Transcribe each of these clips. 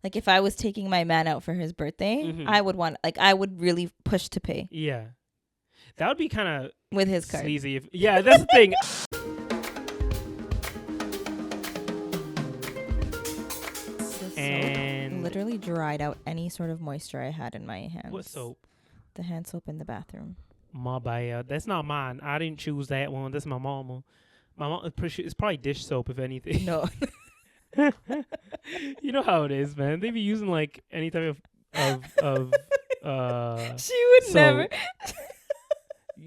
Like if I was taking my man out for his birthday, I would really push to pay. Yeah. That would be kind of with his card. Sleazy. That's the thing. And literally dried out any sort of moisture I had in my hands. What soap? The hand soap in the bathroom. My bad. That's not mine. I didn't choose that one. That's my mama. My mom. It's probably dish soap, if anything. No. You know how it is, man. They be using like any type of She would soap. never.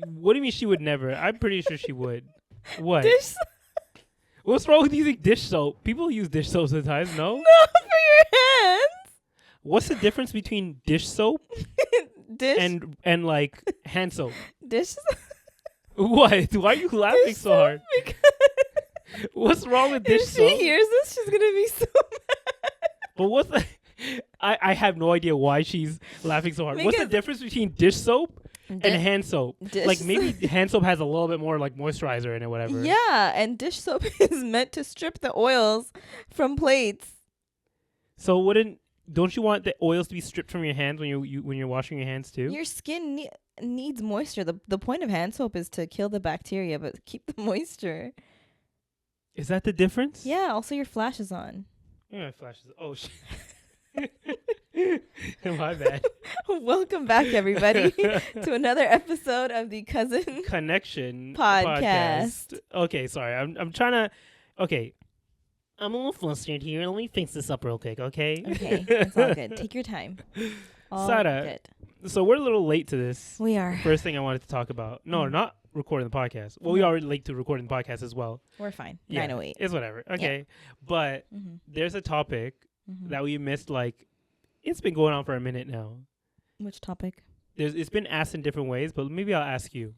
What do you mean she would never? I'm pretty sure she would. What? Dish. What's wrong with using dish soap? People use dish soap sometimes. No. No, for your hands. What's the difference between dish soap Dish and like hand soap? Dish. What? Why are you laughing Dish so hard? What's wrong with dish soap? If she hears this, she's gonna be so mad. But what's the? I have no idea why she's laughing so hard. What's the difference between dish soap and hand soap? Like maybe hand soap has a little bit more like moisturizer in it, whatever. Yeah, and dish soap is meant to strip the oils from plates. So don't you want the oils to be stripped from your hands when you're washing your hands too? Your skin needs moisture. The point of hand soap is to kill the bacteria, but keep the moisture. Is that the difference? Yeah. Also, your flash is on. Yeah, my flash is. Oh shit. My bad. Welcome back, everybody, to another episode of the Cousin Connection podcast. Okay, sorry. I'm trying to. Okay, I'm a little flustered here. Let me fix this up real quick. Okay. Okay, it's all good. Take your time. All Sara, good. So we're a little late to this. We are. First thing I wanted to talk about. No, not recording the podcast. Well, we are late to recording the podcast as well. We're fine. Yeah, 9:08. It's whatever. Okay, yeah. But there's a topic that we missed. Like, it's been going on for a minute now. Which topic? It's been asked in different ways, but maybe I'll ask you.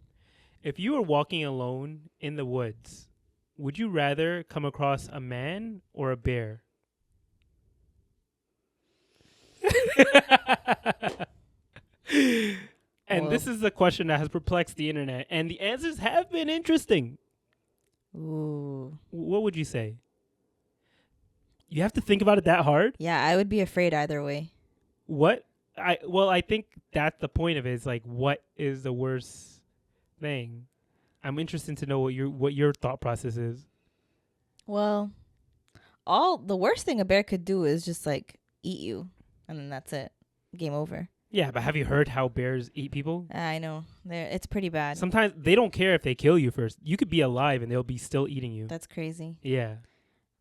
If you were walking alone in the woods, would you rather come across a man or a bear? And this is the question that has perplexed the internet, and the answers have been interesting. Ooh. What would you say? You have to think about it that hard? Yeah, I would be afraid either way. What? I think that's the point of it. Is like, what is the worst thing? I'm interested to know what your thought process is. Well, the worst thing a bear could do is just like eat you, and then that's it. Game over. Yeah, but have you heard how bears eat people? I know. It's pretty bad. Sometimes they don't care if they kill you first. You could be alive and they'll be still eating you. That's crazy. Yeah.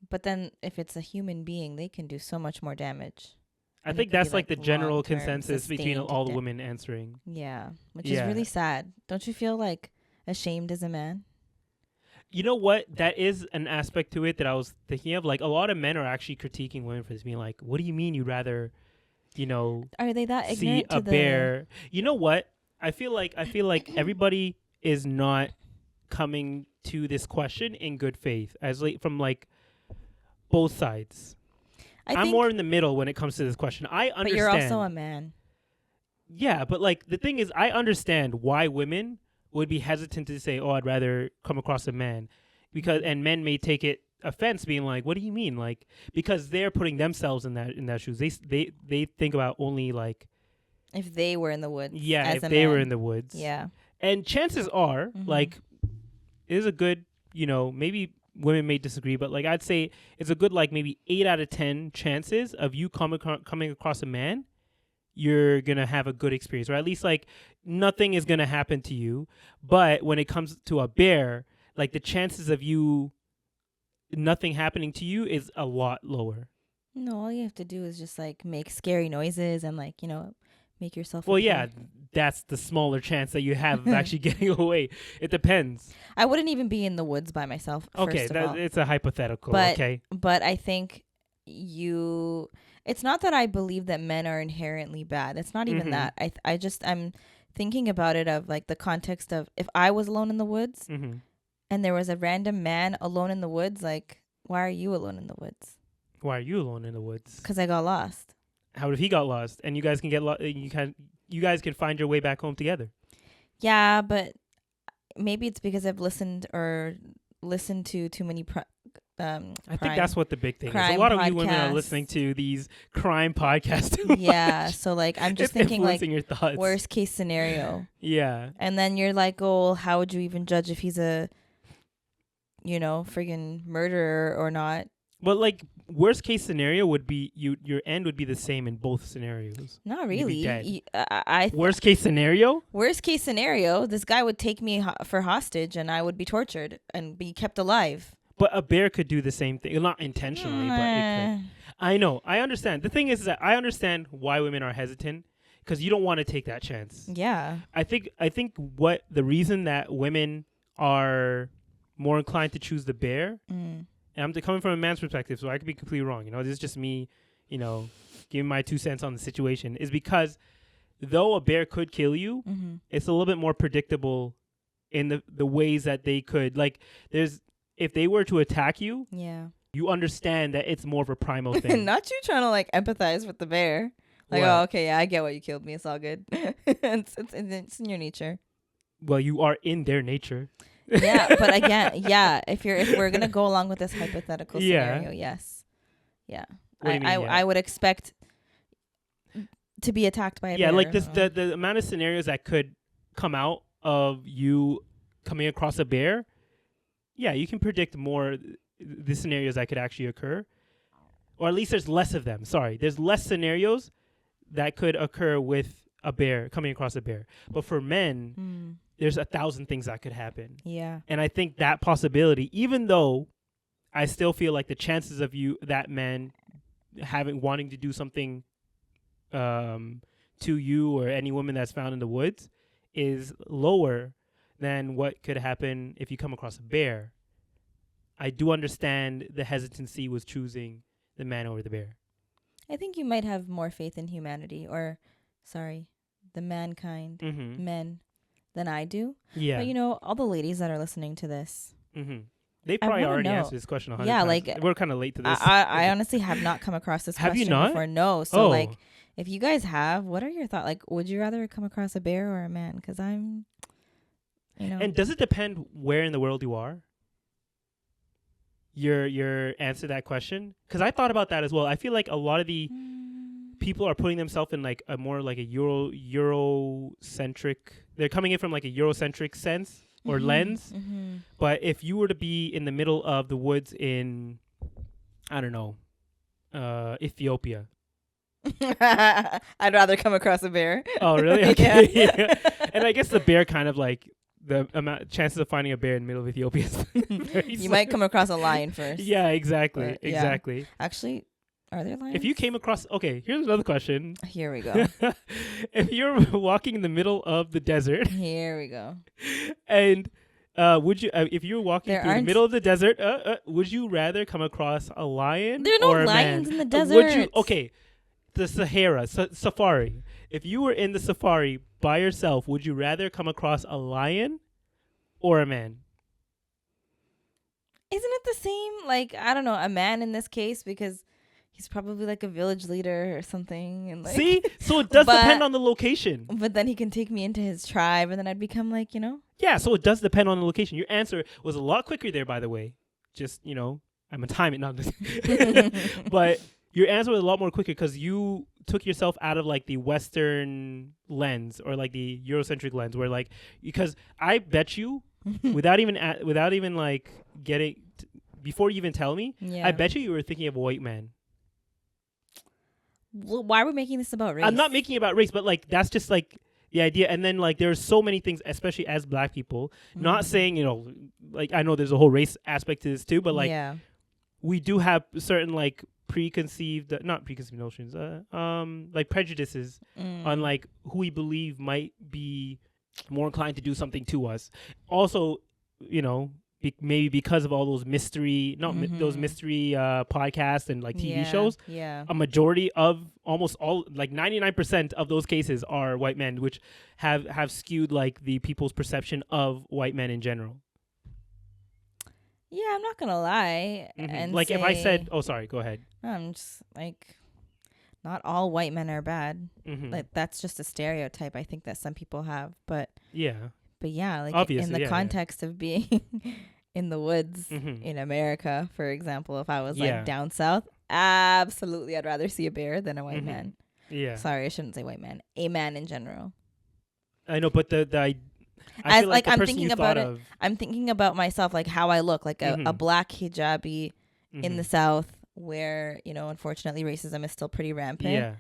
But then if it's a human being, they can do so much more damage. I think that's like the general consensus between all the women answering. Yeah, which is really sad. Don't you feel like ashamed as a man? You know what? That is an aspect to it that I was thinking of. Like, a lot of men are actually critiquing women for this, being like, what do you mean you'd rather, are they that ignorant see a bear? You know what? I feel like everybody is not coming to this question in good faith, from both sides. I'm more in the middle when it comes to this question. I understand. But you're also a man. Yeah, but the thing is, I understand why women would be hesitant to say, "Oh, I'd rather come across a man," and men may take it offense, being like, "What do you mean?" Like, because they're putting themselves in that shoes. They think about only if they were in the woods. Yeah, if they were in the woods. Yeah, and chances are it is a good, maybe. Women may disagree, but I'd say it's a good maybe 8 out of 10 chances of you coming across a man, you're gonna have a good experience, or at least nothing is gonna happen to you. But when it comes to a bear, the chances of you nothing happening to you is a lot lower. No, all you have to do is just make scary noises and make yourself. Well, yeah, that's the smaller chance that you have of actually getting away. It depends. I wouldn't even be in the woods by myself. Okay, it's a hypothetical. But I think it's not that I believe that men are inherently bad. It's not even that. I'm thinking about it of the context of if I was alone in the woods and there was a random man alone in the woods, why are you alone in the woods? Why are you alone in the woods? Because I got lost. How if he got lost and you guys can get you guys can find your way back home together? Yeah, but maybe it's because I've listened to too many I think that's what the big thing is. A crime lot of you women are podcasts. listening to these crime podcasts too Yeah, much. so like I'm just It's thinking like influencing your thoughts. worst case scenario. Yeah. And then you're like, oh, how would you even judge if he's a, friggin' murderer or not? But like worst case scenario would be your end would be the same in both scenarios. Not You'd be really. dead. Worst case scenario? Worst case scenario, this guy would take me for hostage and I would be tortured and be kept alive. But a bear could do the same thing. Not intentionally, but it could. I know. I understand. The thing is that I understand why women are hesitant because you don't want to take that chance. Yeah. I think what the reason that women are more inclined to choose the bear, and I'm coming from a man's perspective, so I could be completely wrong. This is just me, giving my 2 cents on the situation, is because though a bear could kill you, it's a little bit more predictable in the ways that they could. Like, if they were to attack you, yeah, you understand that it's more of a primal thing. Not you trying to like empathize with the bear. Like, what? oh, okay, yeah, I get why you killed me. It's all good. it's in your nature. Well, you are in their nature. Yeah, but again, yeah, if we're gonna go along with this hypothetical scenario, yes, yeah, I would expect to be attacked by a bear. Yeah, like this, the amount of scenarios that could come out of you coming across a bear. Yeah, you can predict more the scenarios that could actually occur, or at least there's less of them. Sorry, there's less scenarios that could occur with a bear coming across a bear. But for men, there's 1,000 things that could happen. Yeah. And I think that possibility, even though I still feel like the chances of that man wanting to do something to you or any woman that's found in the woods is lower than what could happen if you come across a bear. I do understand the hesitancy was choosing the man over the bear. I think you might have more faith in humanity, the mankind, men, than I do. Yeah. But all the ladies that are listening to this, they probably already answered this question 100 times. Like we're kind of late to this. I honestly have not come across this have question you not? before. No. So like, if you guys have, what are your thoughts? Like, would you rather come across a bear or a man? Because I'm, And does it depend where in the world you are? Your answer to that question? Because I thought about that as well. I feel like a lot of the people are putting themselves in like a more like a Eurocentric. They're coming in from like a Eurocentric sense or lens. But if you were to be in the middle of the woods in, I don't know, Ethiopia. I'd rather come across a bear. Oh, really? Okay. Yeah. And I guess the bear kind of like the chances of finding a bear in the middle of Ethiopia is you might come across a lion first. Yeah, exactly. But, exactly. Actually, are there lions? If you came across, okay, here's another question. Here we go. If you're walking in the middle of the desert. Here we go. And would you, if you were walking through the middle of the desert, would you rather come across a lion? There are no or a lions man? in the desert. Would you? Okay, the Sahara safari. If you were in the safari by yourself, would you rather come across a lion or a man? Isn't it the same? Like, I don't know, a man in this case, because he's probably like a village leader or something. And like, see, so it does depend on the location. But then he can take me into his tribe, and then I'd become like, Yeah, so it does depend on the location. Your answer was a lot quicker there, by the way. Just, I'm going to time it now. But your answer was a lot more quicker because you took yourself out of like the Western lens or like the Eurocentric lens, where like, because I bet you without even like getting before you even tell me, I bet you were thinking of a white man. Well, why are we making this about race? I'm not making it about race, but like that's just like the idea. And then like there's so many things, especially as Black people, not saying, like I know there's a whole race aspect to this too, but like we do have certain like not preconceived notions, like prejudices on like who we believe might be more inclined to do something to us. Also, maybe because of all those mystery, those mystery podcasts and like TV shows. Yeah. A majority of almost all, like 99% of those cases are white men, which have skewed like the people's perception of white men in general. Yeah, I'm not gonna lie. And like if I said, oh, sorry, go ahead. I'm just like, not all white men are bad. Like that's just a stereotype I think that some people have. But yeah, like obviously, in the context of being in the woods Mm-hmm. in America, for example, if I was Yeah. like down south, absolutely I'd rather see a bear than a white Mm-hmm. man. Yeah. Sorry, I shouldn't say white man. A man in general. I know, but I As feel like like the I'm person you thinking thought about it, of. I'm thinking about myself, like how I look, like a Mm-hmm. black hijabi in Mm-hmm. the South, where unfortunately racism is still pretty rampant. Yeah.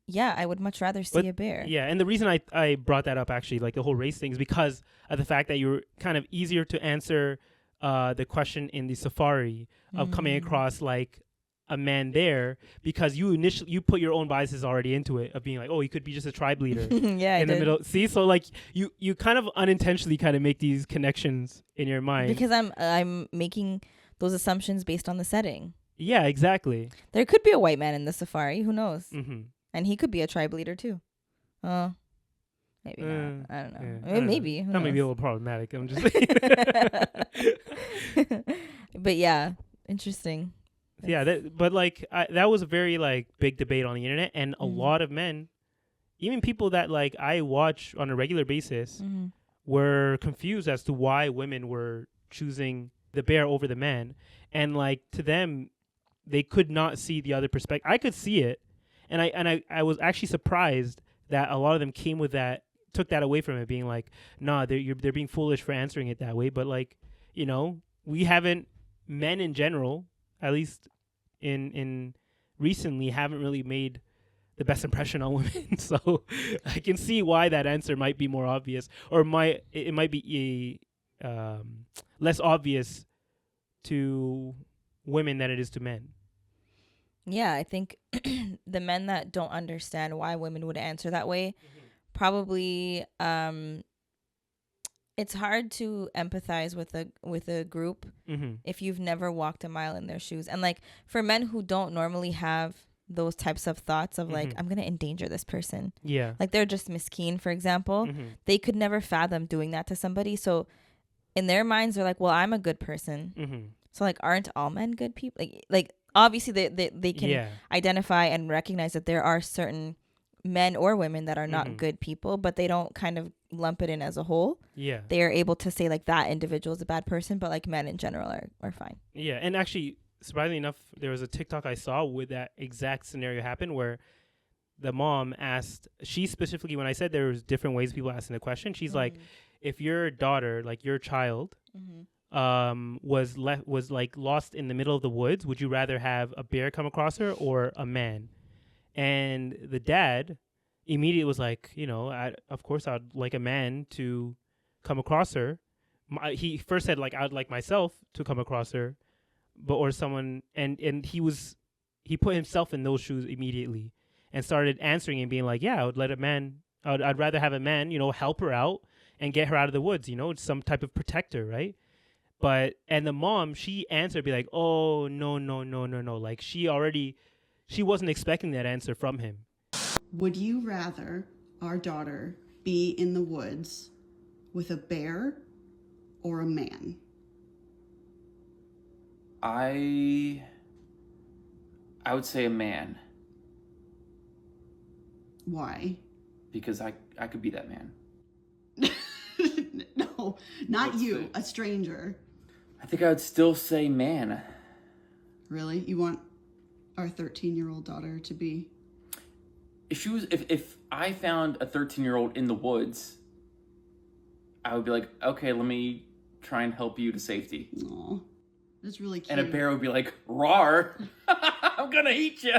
Yeah, I would much rather see But a bear. yeah, and the reason I brought that up actually, like the whole race thing, is because of the fact that you're kind of easier to answer the question in the safari of coming across like a man there, because you put your own biases already into it of being like, oh, he could be just a tribe leader Yeah, I in the did. middle. See, so like you kind of unintentionally kind of make these connections in your mind. Because I'm making those assumptions based on the setting. Yeah, exactly. There could be a white man in the safari. Who knows? Mm-hmm. And he could be a tribe leader too. Oh, maybe not. I don't know. Yeah, I mean, maybe. Who that may be a knows? little problematic. I'm just But yeah, interesting. yeah, but like that was a very like big debate on the internet, and a lot of men, even people that like I watch on a regular basis, were confused as to why women were choosing the bear over the man, and like to them, they could not see the other perspective. I could see it, and I was actually surprised that a lot of them came with that, took that away from it, being like, nah, they're being foolish for answering it that way. But like, we haven't, men in general, at least in recently, haven't really made the best impression on women. So I can see why that answer might be more obvious, or it might be less obvious to women than it is to men. Yeah, I think the men that don't understand why women would answer that way, probably it's hard to empathize with a group if you've never walked a mile in their shoes. And like for men who don't normally have those types of thoughts of like, I'm gonna endanger this person. Yeah. Like they're just miskeen, for example. They could never fathom doing that to somebody. So in their minds, they're like, well, I'm a good person. So like, aren't all men good people? Like obviously they can identify and recognize that there are certain men or women that are not good people, but they don't kind of lump it in as a whole. Yeah. They are able to say like that individual is a bad person, but like men in general are fine. Yeah. And actually, surprisingly enough, there was a TikTok I saw with that exact scenario happen, where the mom asked, she specifically, when I said there was different ways people asking the question, she's like, if your daughter, like your child, was like lost in the middle of the woods, would you rather have a bear come across her or a man? And the dad immediately was like, of course I'd like a man to come across her. He first said like, I'd like myself to come across her, or someone, and he put himself in those shoes immediately and started answering and being like, yeah, I'd rather have a man, help her out and get her out of the woods, it's some type of protector, right? And the mom, she answered, be like, oh, no, like she wasn't expecting that answer from him. Would you rather our daughter be in the woods with a bear or a man? I would say a man. Why? Because I could be that man. No, not you, a stranger. I think I would still say man. Really? You want our 13-year-old daughter to be? If I found a 13-year-old in the woods, I would be like, okay, let me try and help you to safety. Aw, that's really cute. And a bear would be like, roar, I'm gonna eat you.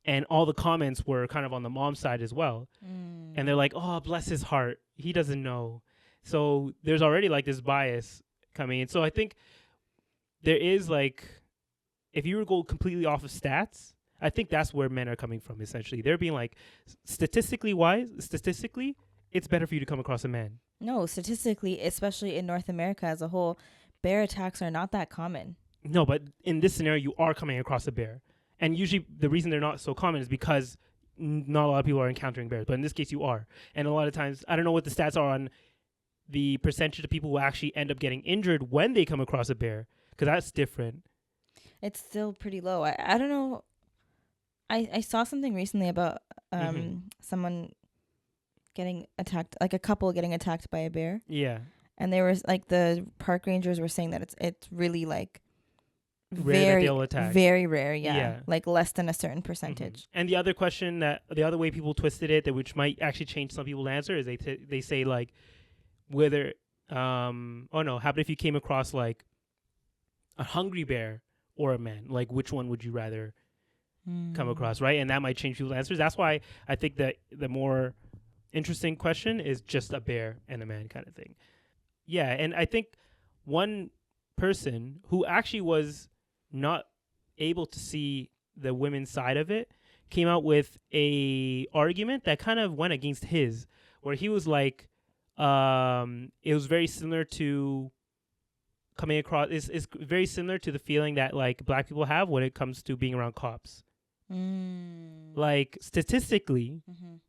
And all the comments were kind of on the mom's side as well. And they're like, oh, bless his heart, he doesn't know. So there's already like this bias coming in. So I think there is like, if you were to go completely off of stats, I think that's where men are coming from, essentially. They're being like, statistically, it's better for you to come across a man. No, statistically, especially in North America as a whole, bear attacks are not that common. No, but in this scenario, you are coming across a bear. And usually the reason they're not so common is because not a lot of people are encountering bears. But in this case, you are. And a lot of times, I don't know what the stats are on the percentage of people who actually end up getting injured when they come across a bear, because that's different. It's still pretty low. I don't know. I saw something recently about someone getting attacked, like a couple getting attacked by a bear. Yeah. and they were like the park rangers were saying that it's really like Rare that they'll attack. very rare, yeah. Yeah. Like less than a certain percentage. And the other question the other way people twisted it, that which might actually change some people's answer, is they say like whether how about if you came across like a hungry bear or a man, like which one would you rather come across, right? And that might change people's answers. That's why I think that the more interesting question is just a bear and a man kind of thing. Yeah, and I think one person who actually was not able to see the women's side of it came out with a argument that kind of went against his, where he was like, it was very similar to coming across, it's very similar to the feeling that like black people have when it comes to being around cops. Like statistically,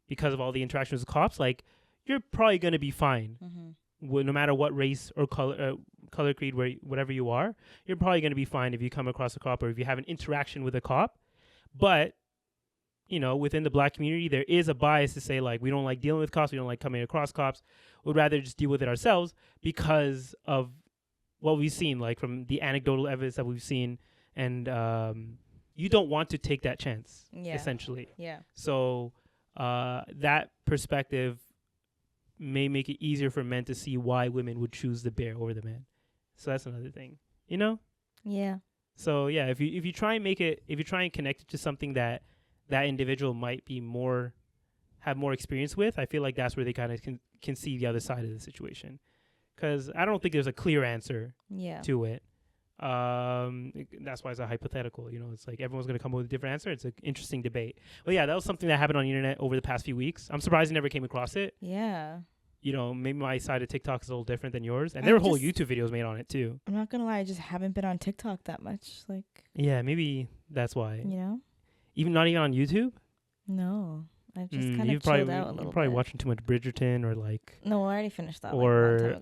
because of all the interactions with cops, like you're probably going to be fine. No matter what race or color creed, whatever you are, you're probably going to be fine if you come across a cop or if you have an interaction with a cop. But, you know, within the black community, there is a bias to say, like, we don't like dealing with cops, we don't like coming across cops. We'd rather just deal with it ourselves because of what we've seen, like from the anecdotal evidence that we've seen. And you don't want to take that chance, essentially. Yeah. So that perspective may make it easier for men to see why women would choose the bear over the man. So that's another thing, you know? Yeah. So yeah, if you try and connect it to something that individual might be have more experience with, I feel like that's where they kind of can see the other side of the situation. Because I don't think there's a clear answer to it. That's why it's a hypothetical. You know, it's like everyone's going to come up with a different answer. It's an interesting debate. But yeah, that was something that happened on the internet over the past few weeks. I'm surprised I never came across it. Yeah. You know, maybe my side of TikTok is a little different than yours. And there were whole YouTube videos made on it too. I'm not going to lie, I just haven't been on TikTok that much. Like, yeah, maybe that's why. You know? Not even on YouTube? No. I've just kind of chilled out a little bit. You're probably watching too much Bridgerton or like... No, I already finished that. Or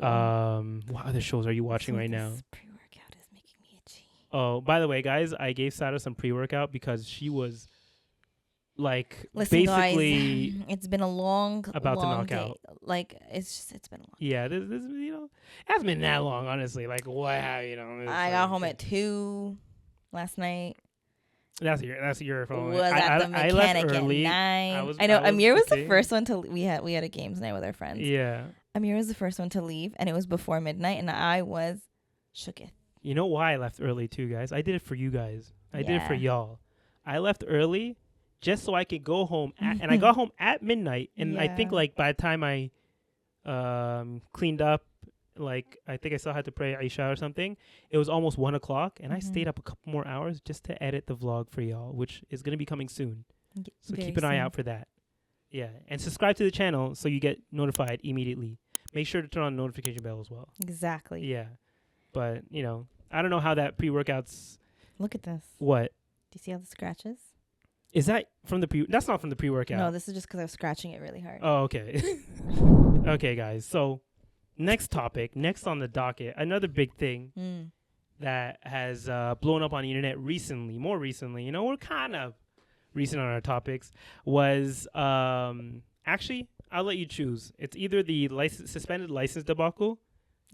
what other shows are you watching right now? Pre-workout is making me itchy. Oh, by the way, guys, I gave Sara some pre-workout because she was like basically guys, it's been a long to knock day. out. Like it's been a long. Yeah, this you know, it hasn't been that long, honestly. Like wow, you know. I got home at 2 last night. That's your phone. Was at the mechanic I left early. at 9. I know Amir was the first one to. We had a games night with our friends. Yeah. Amir was the first one to leave, and it was before midnight, and I was shooketh. You know why I left early too, guys? I did it for you guys. I did it for y'all. I left early just so I could go home, and I got home at midnight. And I think like by the time I cleaned up, like I think I still had to pray Isha or something. It was almost 1 o'clock, and I stayed up a couple more hours just to edit the vlog for y'all, which is gonna be coming soon. So keep an eye out for that. Yeah, and subscribe to the channel so you get notified immediately. Make sure to turn on the notification bell as well. Exactly. Yeah, but you know, I don't know how that pre-workouts. Look at this. What? Do you see all the scratches? Is that from the That's not from the pre-workout. No, this is just because I was scratching it really hard. Oh, okay. Okay, guys. So, next topic, next on the docket, another big thing that has blown up on the internet more recently. You know, we're kind of recent on our topics. Was actually, I'll let you choose. It's either the suspended license debacle.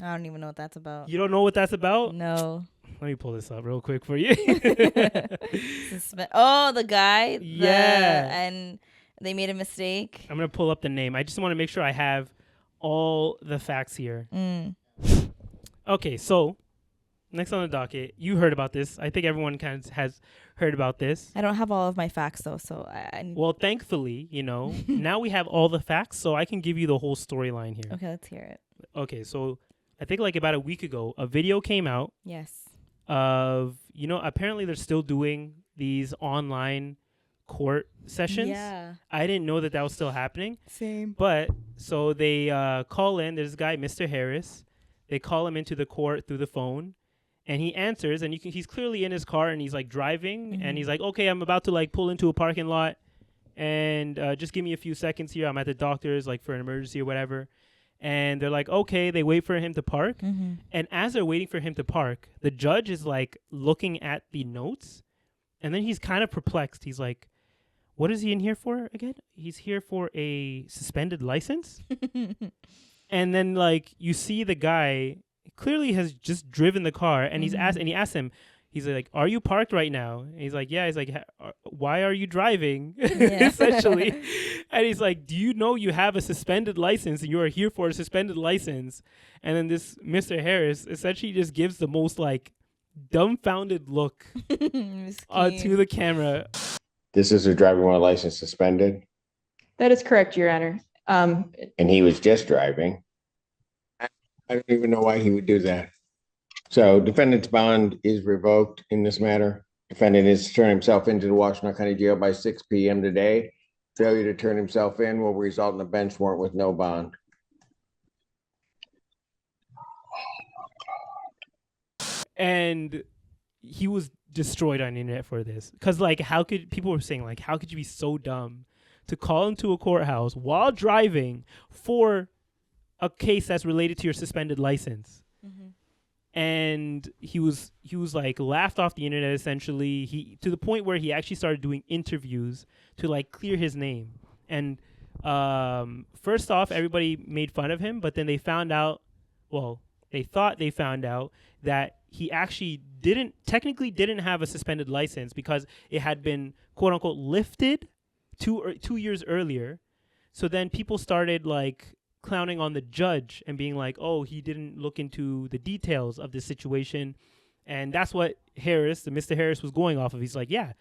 I don't even know what that's about. You don't know what that's about? No. Let me pull this up real quick for you. Oh, the guy. Yeah. And they made a mistake. I'm going to pull up the name. I just want to make sure I have all the facts here. Okay, so next on the docket, you heard about this. I think everyone kind of has heard about this. I don't have all of my facts, though, so Well, thankfully, you know, now we have all the facts, so I can give you the whole storyline here. Okay, let's hear it. Okay, so I think like about a week ago, a video came out. Yes. Of, you know, apparently they're still doing these online court sessions. Yeah. I didn't know that was still happening. Same. But so they call in. There's this guy, Mr. Harris. They call him into the court through the phone, and he answers. And he's clearly in his car, and he's like driving, and he's like, "Okay, I'm about to like pull into a parking lot, and just give me a few seconds here. I'm at the doctor's like for an emergency or whatever." And they're like, okay, they wait for him to park. And as they're waiting for him to park, the judge is like looking at the notes. And then he's kind of perplexed. He's like, what is he in here for again? He's here for a suspended license. And then like you see the guy clearly has just driven the car, and he asks him, he's like, "Are you parked right now?" And he's like, "Yeah." He's like, "Why are you driving?" Essentially. And he's like, "Do you know you have a suspended license and you are here for a suspended license?" And then this Mr. Harris essentially just gives the most like dumbfounded look to the camera. This is a driver while license suspended? That is correct, Your Honor. And he was just driving. I don't even know why he would do that. So defendant's bond is revoked in this matter. Defendant is to turn himself into the Washington County Jail by 6 p.m. today. Failure to turn himself in will result in a bench warrant with no bond. And he was destroyed on the internet for this. Because, like, people were saying, like, how could you be so dumb to call into a courthouse while driving for a case that's related to your suspended license? Mm-hmm. And he was like laughed off the internet essentially. He to the point where he actually started doing interviews to like clear his name. And first off, everybody made fun of him, but then they found out, well, they thought they found out that he actually technically didn't have a suspended license because it had been quote unquote lifted 2 years earlier. So then people started like clowning on the judge and being like, oh, he didn't look into the details of the situation. And that's what Mr. Harris was going off of. He's like, yeah,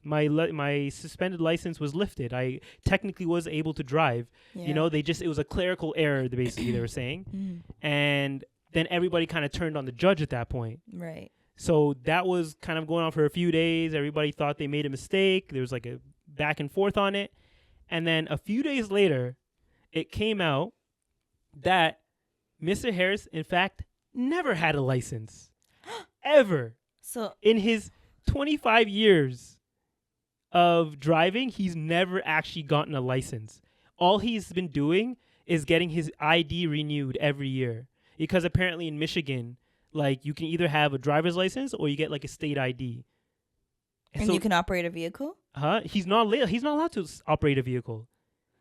my suspended license was lifted. I technically was able to drive. Yeah. You know, it was a clerical error, basically, they were saying. And then everybody kind of turned on the judge at that point. Right. So that was kind of going on for a few days. Everybody thought they made a mistake. There was like a back and forth on it. And then a few days later, it came out that Mr. Harris, in fact, never had a license. Ever. So in his 25 years of driving, he's never actually gotten a license. All he's been doing is getting his ID renewed every year. Because apparently in Michigan, like you can either have a driver's license or you get like a state ID. And so, you can operate a vehicle? He's not allowed to operate a vehicle.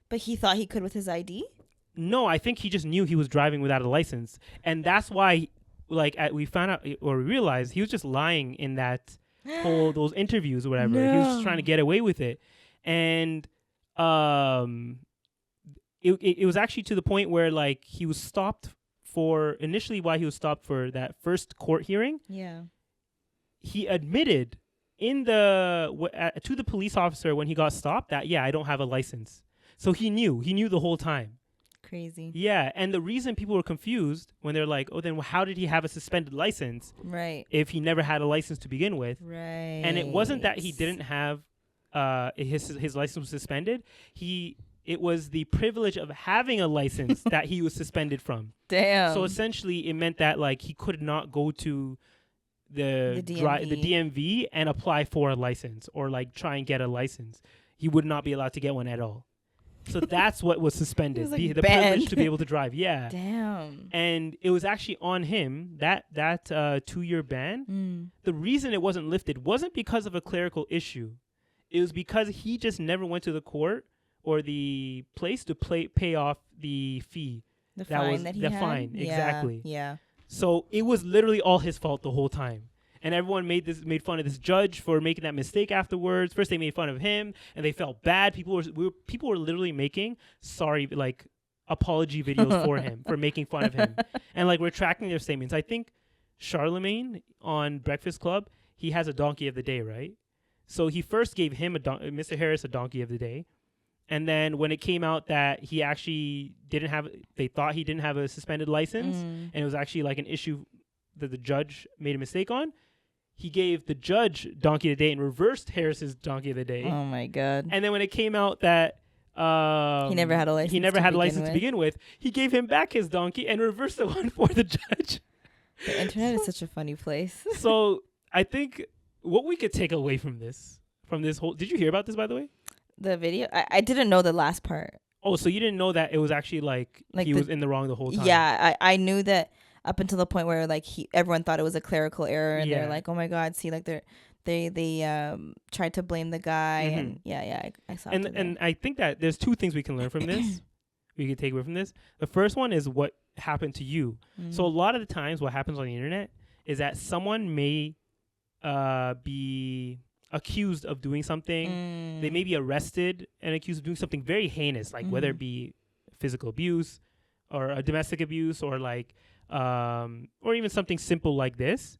But he thought he could with his ID? No, I think he just knew he was driving without a license. And that's why, we found out, or we realized, he was just lying in that those interviews or whatever. No. He was just trying to get away with it. And it was actually to the point where, like, he was stopped initially why he was stopped for that first court hearing. Yeah. He admitted to the police officer when he got stopped that, yeah, I don't have a license. So he knew the whole time. Crazy. Yeah, and the reason people were confused when they're like, oh, then how did he have a suspended license? Right. If he never had a license to begin with. Right. And it wasn't that he didn't have his license was suspended. It was the privilege of having a license that he was suspended from. Damn. So essentially it meant that like he could not go to the DMV and apply for a license or like try and get a license. He would not be allowed to get one at all. So that's what was suspended. Was like the privilege to be able to drive. Yeah. Damn. And it was actually on him, that 2-year ban. The reason it wasn't lifted wasn't because of a clerical issue. It was because he just never went to the court or the place to pay off the fee. The fine that he had? Fine, exactly. Yeah. So it was literally all his fault the whole time. And everyone made fun of this judge for making that mistake afterwards. First they made fun of him and they felt bad. People were literally making apology videos for him for making fun of him and like retracting their statements. I think Charlemagne on Breakfast Club, he has a donkey of the day, right? So he first gave him Mr. Harris a donkey of the day. And then when it came out that he actually they thought he didn't have a suspended license and it was actually like an issue that the judge made a mistake on, he gave the judge donkey of the day and reversed Harris's donkey of the day. Oh my God. And then when it came out that he never had a license to begin with, he gave him back his donkey and reversed the one for the judge. The internet is such a funny place. So I think what we could take away from this whole, did you hear about this, by the way? The video? I didn't know the last part. Oh, so you didn't know that it was actually like he was in the wrong the whole time? Yeah, I knew that up until the point where like everyone thought it was a clerical error and they're like, oh my God, see, like they tried to blame the guy and I saw it. And I think that there's two things we can learn from this. we could take away from this. The first one is what happened to you. So a lot of the times what happens on the internet is that someone may be accused of doing something. They may be arrested and accused of doing something very heinous, like whether it be physical abuse or a domestic abuse or like or even something simple like this.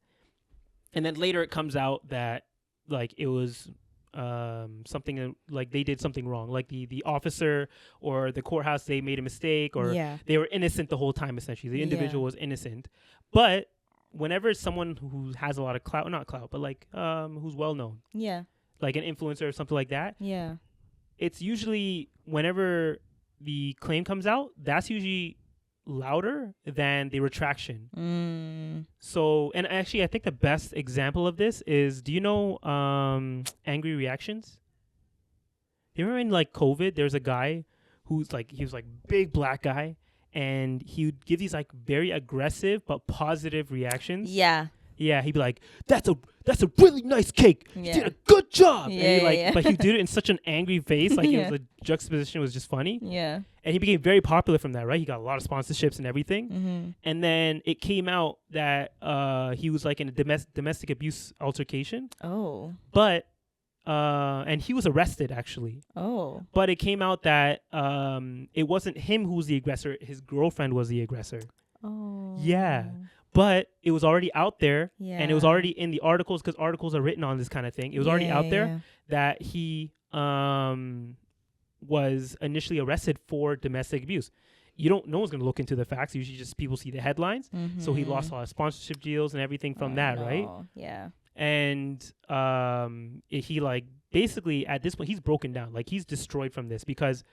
And then later it comes out that like it was something like they did something wrong, like the officer or the courthouse, they made a mistake, or they were innocent the whole time. Essentially, the individual was innocent. But whenever it's someone who has a lot of clout, not clout, but like who's well known, like an influencer or something like that, it's usually whenever the claim comes out, that's usually louder than the retraction. So, and actually I think the best example of this is, do you know Angry Reactions? You remember in like COVID, there's a guy who's like, he was like big black guy, and he would give these like very aggressive but positive reactions. He'd be like, that's a really nice cake. You did a good job. But he did it in such an angry face. Like it was, the juxtaposition was just funny. And he became very popular from that, right? He got a lot of sponsorships and everything. And then it came out that he was like in a domestic abuse altercation. But and he was arrested actually. But it came out that it wasn't him who was the aggressor. His girlfriend was the aggressor. But it was already out there, and it was already in the articles, because articles are written on this kind of thing. It was already out there that he was initially arrested for domestic abuse. No one's going to look into the facts. Usually just people see the headlines. So he lost a lot of sponsorship deals and everything from that, right? And he like basically at this point, he's broken down. Like he's destroyed from this because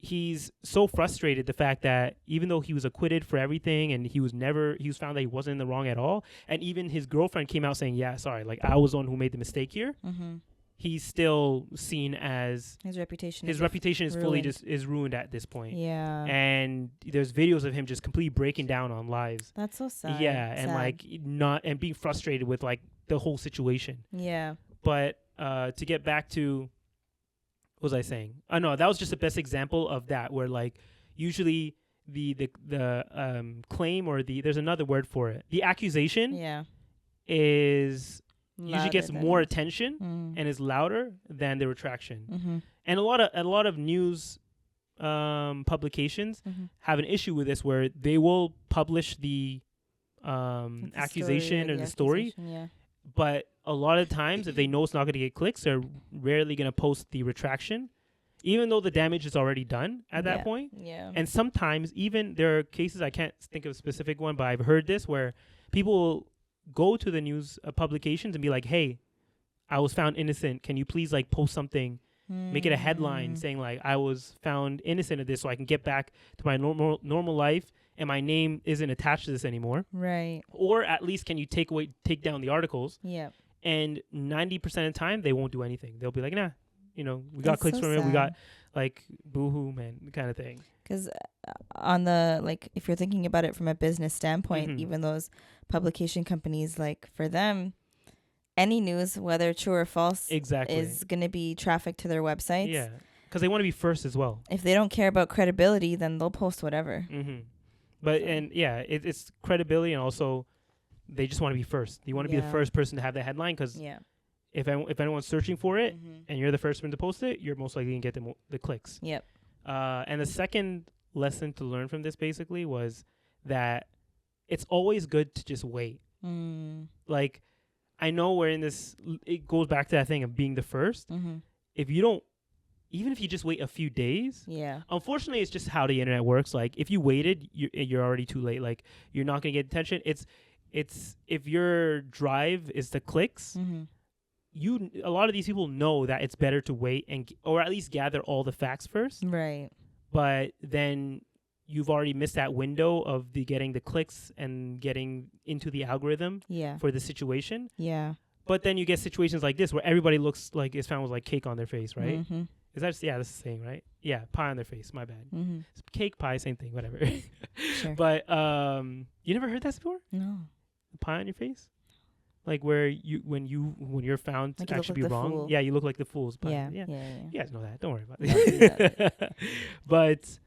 he's so frustrated the fact that even though he was acquitted for everything and he was found that he wasn't in the wrong at all, and even his girlfriend came out saying, yeah, sorry, like I was the one who made the mistake here, he's still seen as his reputation is fully is ruined at this point. And there's videos of him just completely breaking down on lives. That's so sad. And like and being frustrated with like the whole situation. But to get back to, what was I saying? I know that was just the best example of that, where like usually the claim, or there's another word for it, the accusation is usually gets more attention and is louder than the retraction. And a lot of news publications have an issue with this, where they will publish the accusation or the story, but a lot of times, if they know it's not going to get clicks, they're rarely going to post the retraction, even though the damage is already done at that point. And sometimes, even there are cases, I can't think of a specific one, but I've heard this, where people will go to the news publications and be like, hey, I was found innocent. Can you please like post something, make it a headline saying like I was found innocent of this, so I can get back to my normal life, and my name isn't attached to this anymore. Or at least can you take down the articles. And 90% of the time, they won't do anything. They'll be like, nah, we got clicks from it. We got like boohoo, man, kind of thing. Because on the, like, if you're thinking about it from a business standpoint, even those publication companies, like for them, any news, whether true or false, is going to be traffic to their websites. Because they want to be first as well. If they don't care about credibility, then they'll post whatever. But, and it's credibility, and also they just want to be first. You want to be the first person to have the headline, because if anyone's searching for it and you're the first one to post it, you're most likely going to get the clicks. And the second lesson to learn from this basically was that it's always good to just wait. Like, I know we're in this, it goes back to that thing of being the first. If you don't, even if you just wait a few days, unfortunately, it's just how the internet works. Like, if you waited, you're already too late. Like, you're not going to get attention. It's if your drive is the clicks, a lot of these people know that it's better to wait or at least gather all the facts first. But then you've already missed that window of getting the clicks and getting into the algorithm for the situation. But then you get situations like this where everybody looks like it's found with like cake on their face, right? Is that that's the saying, right? Pie on their face. My bad. It's cake, pie, same thing, whatever. But you never heard that before? No. Pie on your face, like where when you're found like to actually be wrong. Fool. You look like the fools. But You guys know that. Don't worry about it. But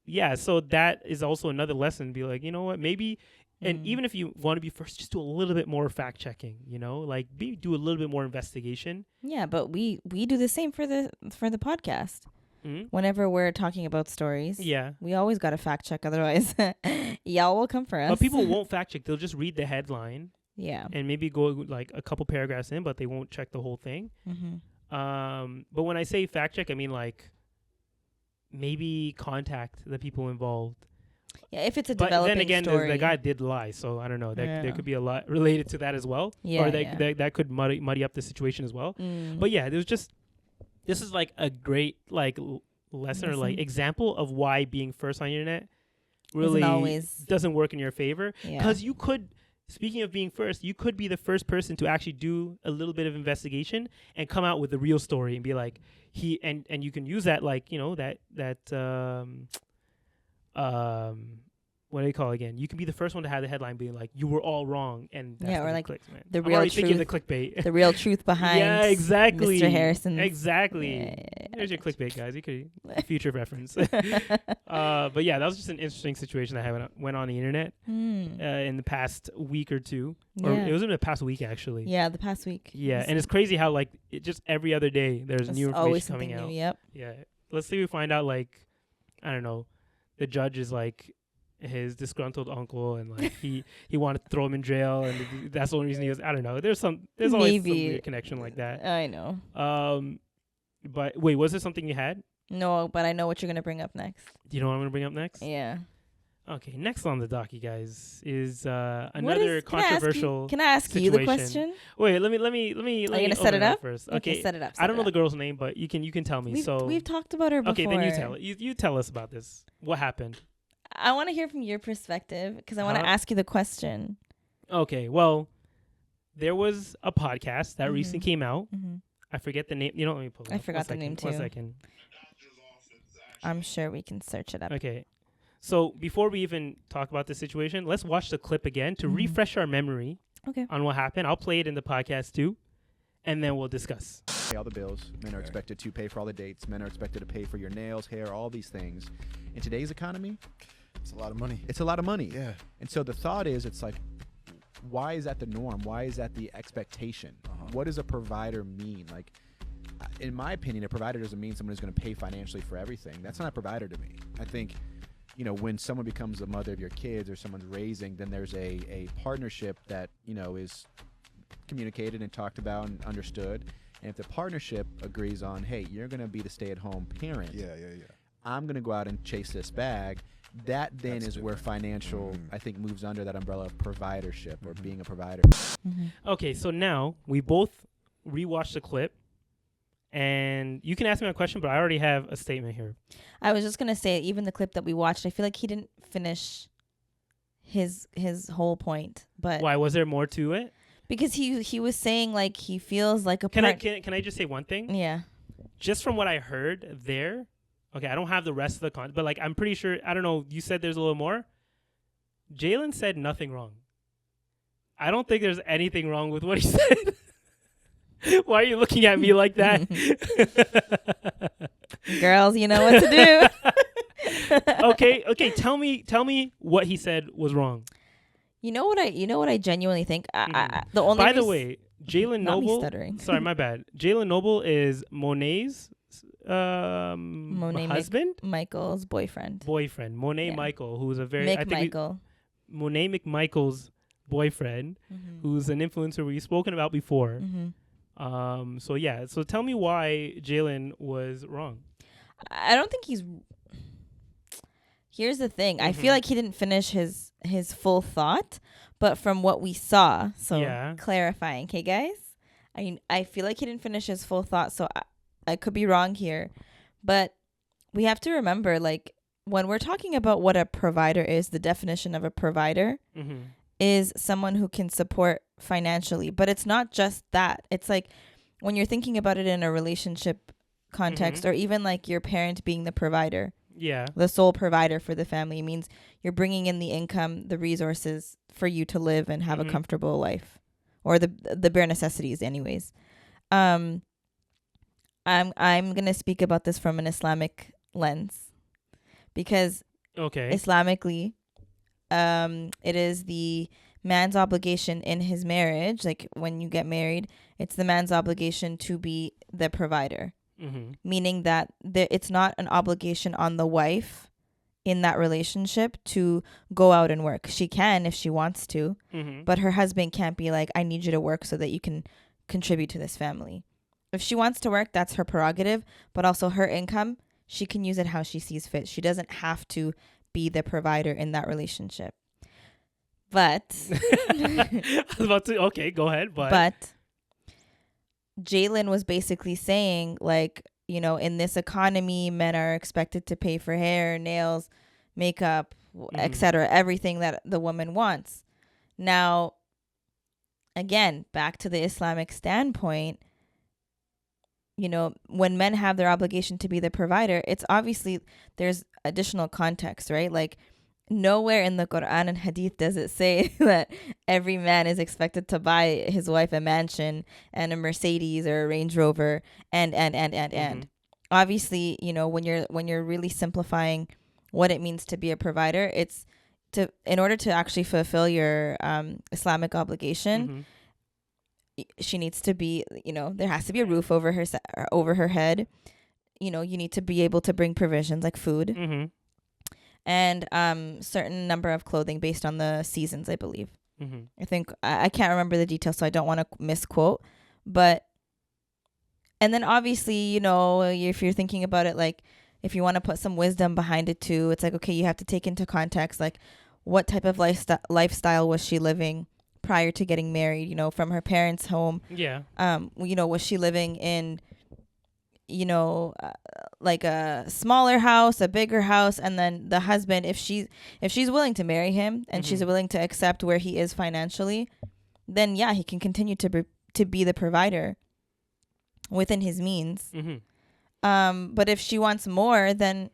yeah, so that is also another lesson. Be like, you know what, maybe, and even if you want to be first, just do a little bit more fact checking. You know, like do a little bit more investigation. Yeah, but we do the same for the podcast. Whenever we're talking about stories, Yeah, we always got to fact check. Otherwise, y'all will come for us. but people won't fact check. They'll just read the headline. Yeah, And maybe go like a couple paragraphs in, but they won't check the whole thing. But when I say fact check, I mean like maybe contact the people involved. Yeah, if it's a but developing then again, story. the guy did lie, so I don't know. There could be a lot related to that as well. Yeah, or that could muddy up the situation as well. But yeah, this is like a great like lesson or like example of why being first on the internet really doesn't work in your favor. Because you could, speaking of being first, you could be the first person to actually do a little bit of investigation and come out with the real story and be like and you can use that, like, you know, that what do you call it again? You can be the first one to have the headline being like, you were all wrong, and that's or like clicks, man. the I'm real already truth, thinking of the clickbait. the real truth behind exactly. Mr. Harrison. Exactly. Yeah. There's your clickbait, guys. You could future reference. But yeah, that was just an interesting situation that went on the internet in the past week or two. Or it was in the past week, actually. Yeah, the past week. Yeah, and it's crazy how like just every other day there's new information coming out. Yep. Yeah. Let's say we find out, like, I don't know, the judge is like his disgruntled uncle, and like he wanted to throw him in jail, and that's the only reason he was. I don't know. There's always some weird connection like that. I know. But wait, was there something you had? No, but I know what you're gonna bring up next. Do you know what I'm gonna bring up next? Yeah. Okay, next on the docket, guys, is another controversial. Can I ask you the question? Wait, let me. Are you gonna set it up first? Okay, set it up. I don't know the girl's name, but you can tell me. We've talked about her before. Okay, then you tell it. You tell us about this. What happened? I want to hear from your perspective because I want to ask you the question. Okay, well, there was a podcast that recently came out. I forget the name. You know, let me pull it up. I forgot the name too. 1 second. I'm sure we can search it up. Okay. So before we even talk about the situation, let's watch the clip again to refresh our memory on what happened. I'll play it in the podcast too, and then we'll discuss. Pay all the bills. Men are expected to pay for all the dates. Men are expected to pay for your nails, hair, all these things. In today's economy, it's a lot of money. It's a lot of money. Yeah. And so the thought is, it's like, why is that the norm? Why is that the expectation? What does a provider mean? Like, in my opinion, a provider doesn't mean someone who's going to pay financially for everything. That's not a provider to me. I think, you know, when someone becomes the mother of your kids or someone's raising, then there's a partnership that, you know, is communicated and talked about and understood. And if the partnership agrees on, hey, you're going to be the stay-at-home parent. Yeah. I'm going to go out and chase this bag. That then is where financial, I think, moves under that umbrella of providership or being a provider. Okay, so now we both rewatched the clip. And you can ask me a question, but I already have a statement here. I was just gonna say, even the clip that we watched, I feel like he didn't finish his whole point. But why was there more to it? Because he was saying like he feels like a. Can I just say one thing? Yeah. Just from what I heard there, okay, I don't have the rest of the content, but like I'm pretty sure. I don't know. You said there's a little more. Jalen said nothing wrong. I don't think there's anything wrong with what he said. Why are you looking at me like that? Girls, you know what to do. Okay. Tell me what he said was wrong. You know what I genuinely think. By the way, Jalen Noble. Sorry, my bad. Jalen Noble is Monet's husband, Michael's boyfriend. Monet Michael, who's a very Monet McMichael's boyfriend, who's an influencer we've spoken about before. So tell me why Jalen was wrong. I don't think he's. Here's the thing. I feel like he didn't finish his full thought, but from what we saw, clarifying, okay, guys? I feel like he didn't finish his full thought, so I could be wrong here, but we have to remember, like, when we're talking about what a provider is, the definition of a provider is someone who can support financially. But it's not just that. It's like when you're thinking about it in a relationship context, or even like your parent being the provider. Yeah. The sole provider for the family means you're bringing in the income, the resources for you to live and have a comfortable life, or the bare necessities anyways. I'm going to speak about this from an Islamic lens, because Okay. Islamically, it is the man's obligation in his marriage. Like when you get married, it's the man's obligation to be the provider, meaning that it's not an obligation on the wife in that relationship to go out and work. She can if she wants to, but her husband can't be like, I need you to work so that you can contribute to this family. If she wants to work, that's her prerogative, but also her income, she can use it how she sees fit. She doesn't have to be the provider in that relationship. But I was about to. Okay, go ahead. But Jalen was basically saying, like, you know, in this economy, men are expected to pay for hair, nails, makeup, etc., everything that the woman wants. Now, again, back to the Islamic standpoint, you know, when men have their obligation to be the provider, it's obviously there's additional context, right? Like nowhere in the Quran and Hadith does it say that every man is expected to buy his wife a mansion and a Mercedes or a Range Rover and. Obviously, you know, when you're really simplifying what it means to be a provider, it's in order to actually fulfill your Islamic obligation, she needs to be, you know, there has to be a roof over her head. You know, you need to be able to bring provisions like food and certain number of clothing based on the seasons, I believe. I think I can't remember the details, so I don't want to misquote. But and then obviously, you know, if you're thinking about it, like if you want to put some wisdom behind it too, it's like, okay, you have to take into context like what type of lifestyle was she living prior to getting married, you know, from her parents' home. Yeah. You know, was she living in, you know, like a smaller house, a bigger house, and then the husband, if she's willing to marry him and she's willing to accept where he is financially, then yeah, he can continue to be the provider within his means. But if she wants more, then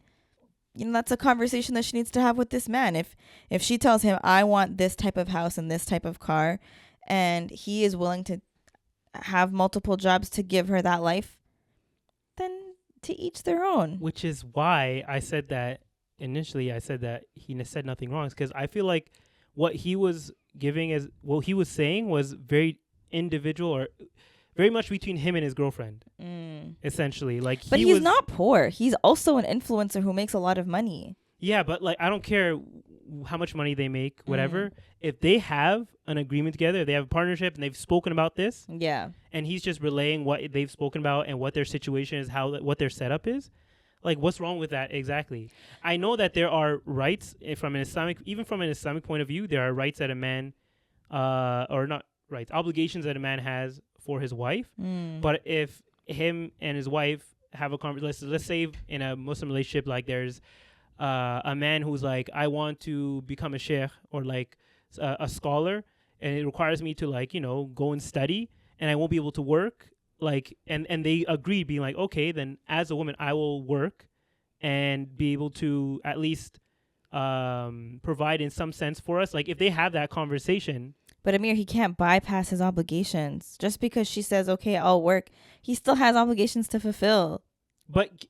you know that's a conversation that she needs to have with this man. If she tells him, I want this type of house and this type of car, and he is willing to have multiple jobs to give her that life, then to each their own. Which is why I said that initially. I said that he said nothing wrong, because I feel like what he was giving as what he was saying was very individual or very much between him and his girlfriend, essentially. Like, but he's not poor. He's also an influencer who makes a lot of money. Yeah, but like I don't care how much money they make, whatever. If they have an agreement together, they have a partnership, and they've spoken about this. Yeah. And he's just relaying what they've spoken about and what their situation is, what their setup is. Like, what's wrong with that exactly? I know that there are rights from an Islamic point of view. There are rights that a man, or not rights, obligations that a man has for his wife. But if him and his wife have a conversation, let's say in a Muslim relationship, like there's a man who's like, I want to become a sheikh or like a scholar, and it requires me to like, you know, go and study, and I won't be able to work. Like, and they agree, being like, okay, then as a woman, I will work and be able to at least provide in some sense for us. Like, if they have that conversation. But Amir, he can't bypass his obligations. Just because she says, okay, I'll work, he still has obligations to fulfill. But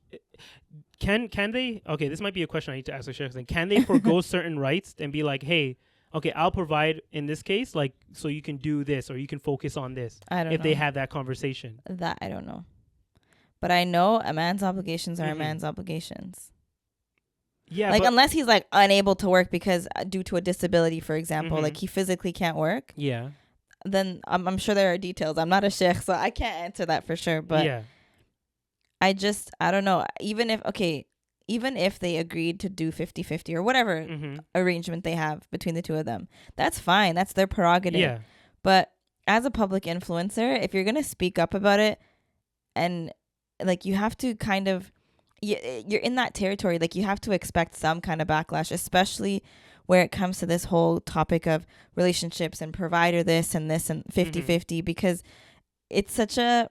can they? Okay, this might be a question I need to ask the sheriff. Can they forego certain rights and be like, hey, okay, I'll provide in this case, like, so you can do this or you can focus on this. I don't know. If they have that conversation. That I don't know. But I know a man's obligations are a man's obligations. Yeah, like unless he's like unable to work because due to a disability, for example, like he physically can't work. Yeah. Then I'm sure there are details. I'm not a sheikh, so I can't answer that for sure. But yeah. I don't know. Even if they agreed to do 50-50 or whatever arrangement they have between the two of them, that's fine. That's their prerogative. Yeah. But as a public influencer, if you're going to speak up about it, and like you have to kind of, you're in that territory, like you have to expect some kind of backlash, especially where it comes to this whole topic of relationships and provider this and 50-50, because it's such a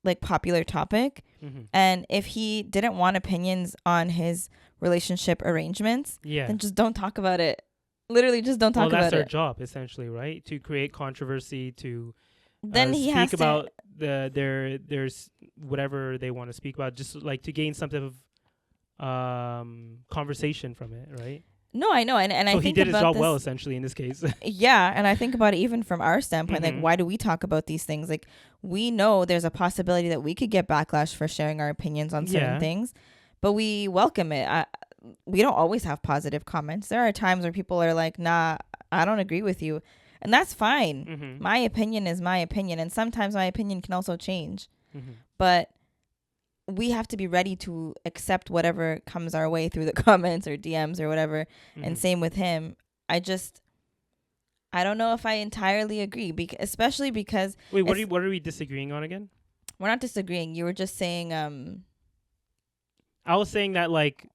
like popular topic. And if he didn't want opinions on his relationship arrangements, then just don't talk about it. Literally just don't talk about it. Well, that's their job essentially, right? To create controversy, to then he speak has about there's whatever they want to speak about, just like to gain some type conversation from it, right? No, I know, and So I he think did his about job this, well, essentially, in this case. yeah, and I think about it even from our standpoint, like Mhm. why do we talk about these things? Like we know there's a possibility that we could get backlash for sharing our opinions on certain Yeah. things, but we welcome it. We don't always have positive comments. There are times where people are like, "Nah, I don't agree with you," and that's fine. Mhm. My opinion is my opinion, and sometimes my opinion can also change. Mhm. But we have to be ready to accept whatever comes our way through the comments or DMs or whatever. And Mhm. same with him. I don't know if I entirely agree, especially because Wait, what it's- are we disagreeing on again? we're not disagreeing. You were just saying, I was saying that like,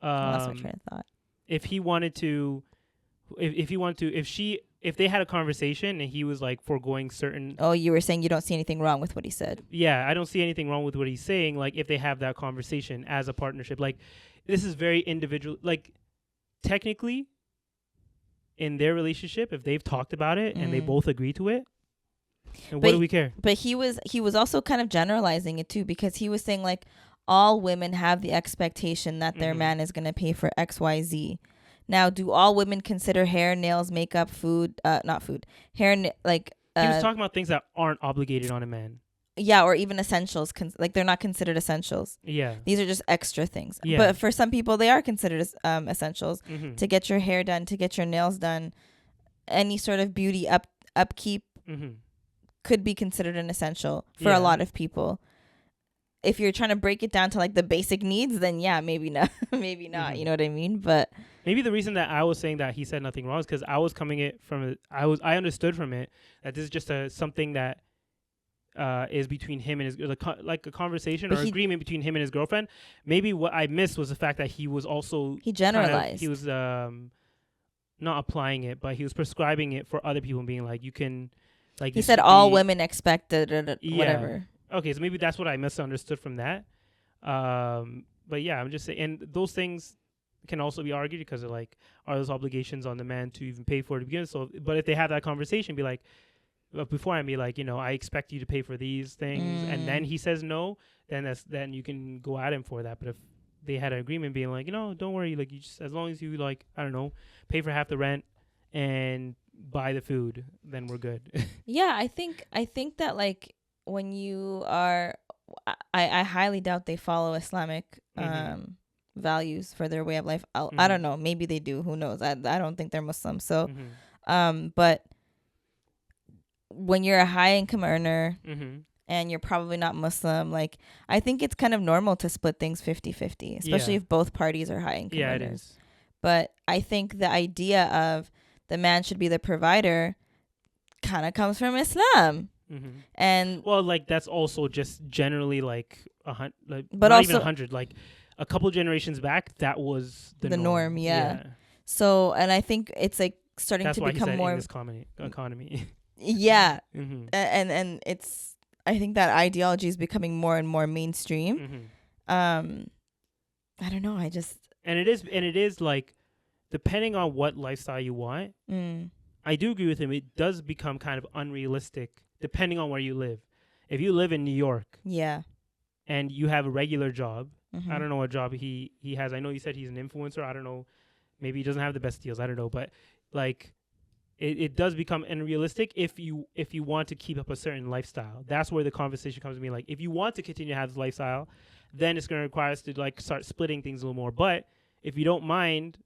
I lost my train of thought. if he wanted to, if they had a conversation and he was like foregoing certain, Oh, you were saying you don't see anything wrong with what he said. yeah, I don't see anything wrong with what he's saying. Like if they have that conversation as a partnership, like this is very individual. Like technically, in their relationship, if they've talked about it and they both agree to it, and what But- do we care? But he was also kind of generalizing it too, because he was saying like all women have the expectation that their Mhm. man is going to pay for XYZ. Now, do all women consider hair, nails, makeup, food, not food, hair, like, He was talking about things that aren't obligated on a man. yeah, or even essentials, like they're not considered essentials. Yeah. These are just extra things. Yeah. But for some people, they are considered essentials. Mhm. To get your hair done, to get your nails done, any sort of beauty upkeep Mhm. could be considered an essential for Yeah. a lot of people. If you're trying to break it down to like the basic needs, then yeah, maybe not. Maybe not. Mhm. You know what I mean? But Maybe the reason that I was saying that he said nothing wrong is because I was coming it from I understood from it that this is just something that is between him and his like a conversation But or agreement between him and his girlfriend. Maybe what I missed was the fact that he was also he kind of- generalized. he was not applying it, but he was prescribing it for other people and being like, you can like. He this said should all be- women expect Yeah. whatever. Okay, so maybe that's what I misunderstood from that. But yeah, I'm just saying, and those things can also be argued because of like, are those obligations on the man to even pay for it to begin? So, but if they have that conversation, be like, before I be like, I expect you to pay for these things, and then he says no, then you can go at him for that. But if they had an agreement, being like, don't worry, like you just as long as you like, I don't know, pay for half the rent and buy the food, then we're good. Yeah, I think that like when you are, I highly doubt they follow Islamic Mhm. values for their way of life. I Mhm. don't know. Maybe they do. Who knows? I don't think they're Muslim. So, Mhm. but when you're a high income earner Mhm. and you're probably not Muslim, like I think it's kind of normal to split things 50-50, especially Yeah. if both parties are high income Yeah, it earners. is. But I think the idea of the man should be the provider kind of comes from Islam. Mhm. And Well, like that's also just generally like like, But not even also- 100, like a couple generations back, that was the norm, yeah. so, and I think it's like starting That's to why he become said more, in this economy. yeah. Mhm. And it's, I think that ideology is becoming more and more mainstream. Mhm. I don't know. I just, And it is like, depending on what lifestyle you want, I do agree with him. It does become kind of unrealistic depending on where you live. If you live in New York yeah. and you have a regular job, Mhm. I don't know what job he has. I know you said he's an influencer. I don't know. Maybe he doesn't have the best deals. I don't know. But like, it does become unrealistic if you want to keep up a certain lifestyle. That's where the conversation comes to me. Like, if you want to continue to have this lifestyle, then it's going to require us to like start splitting things a little more. But if you don't mind,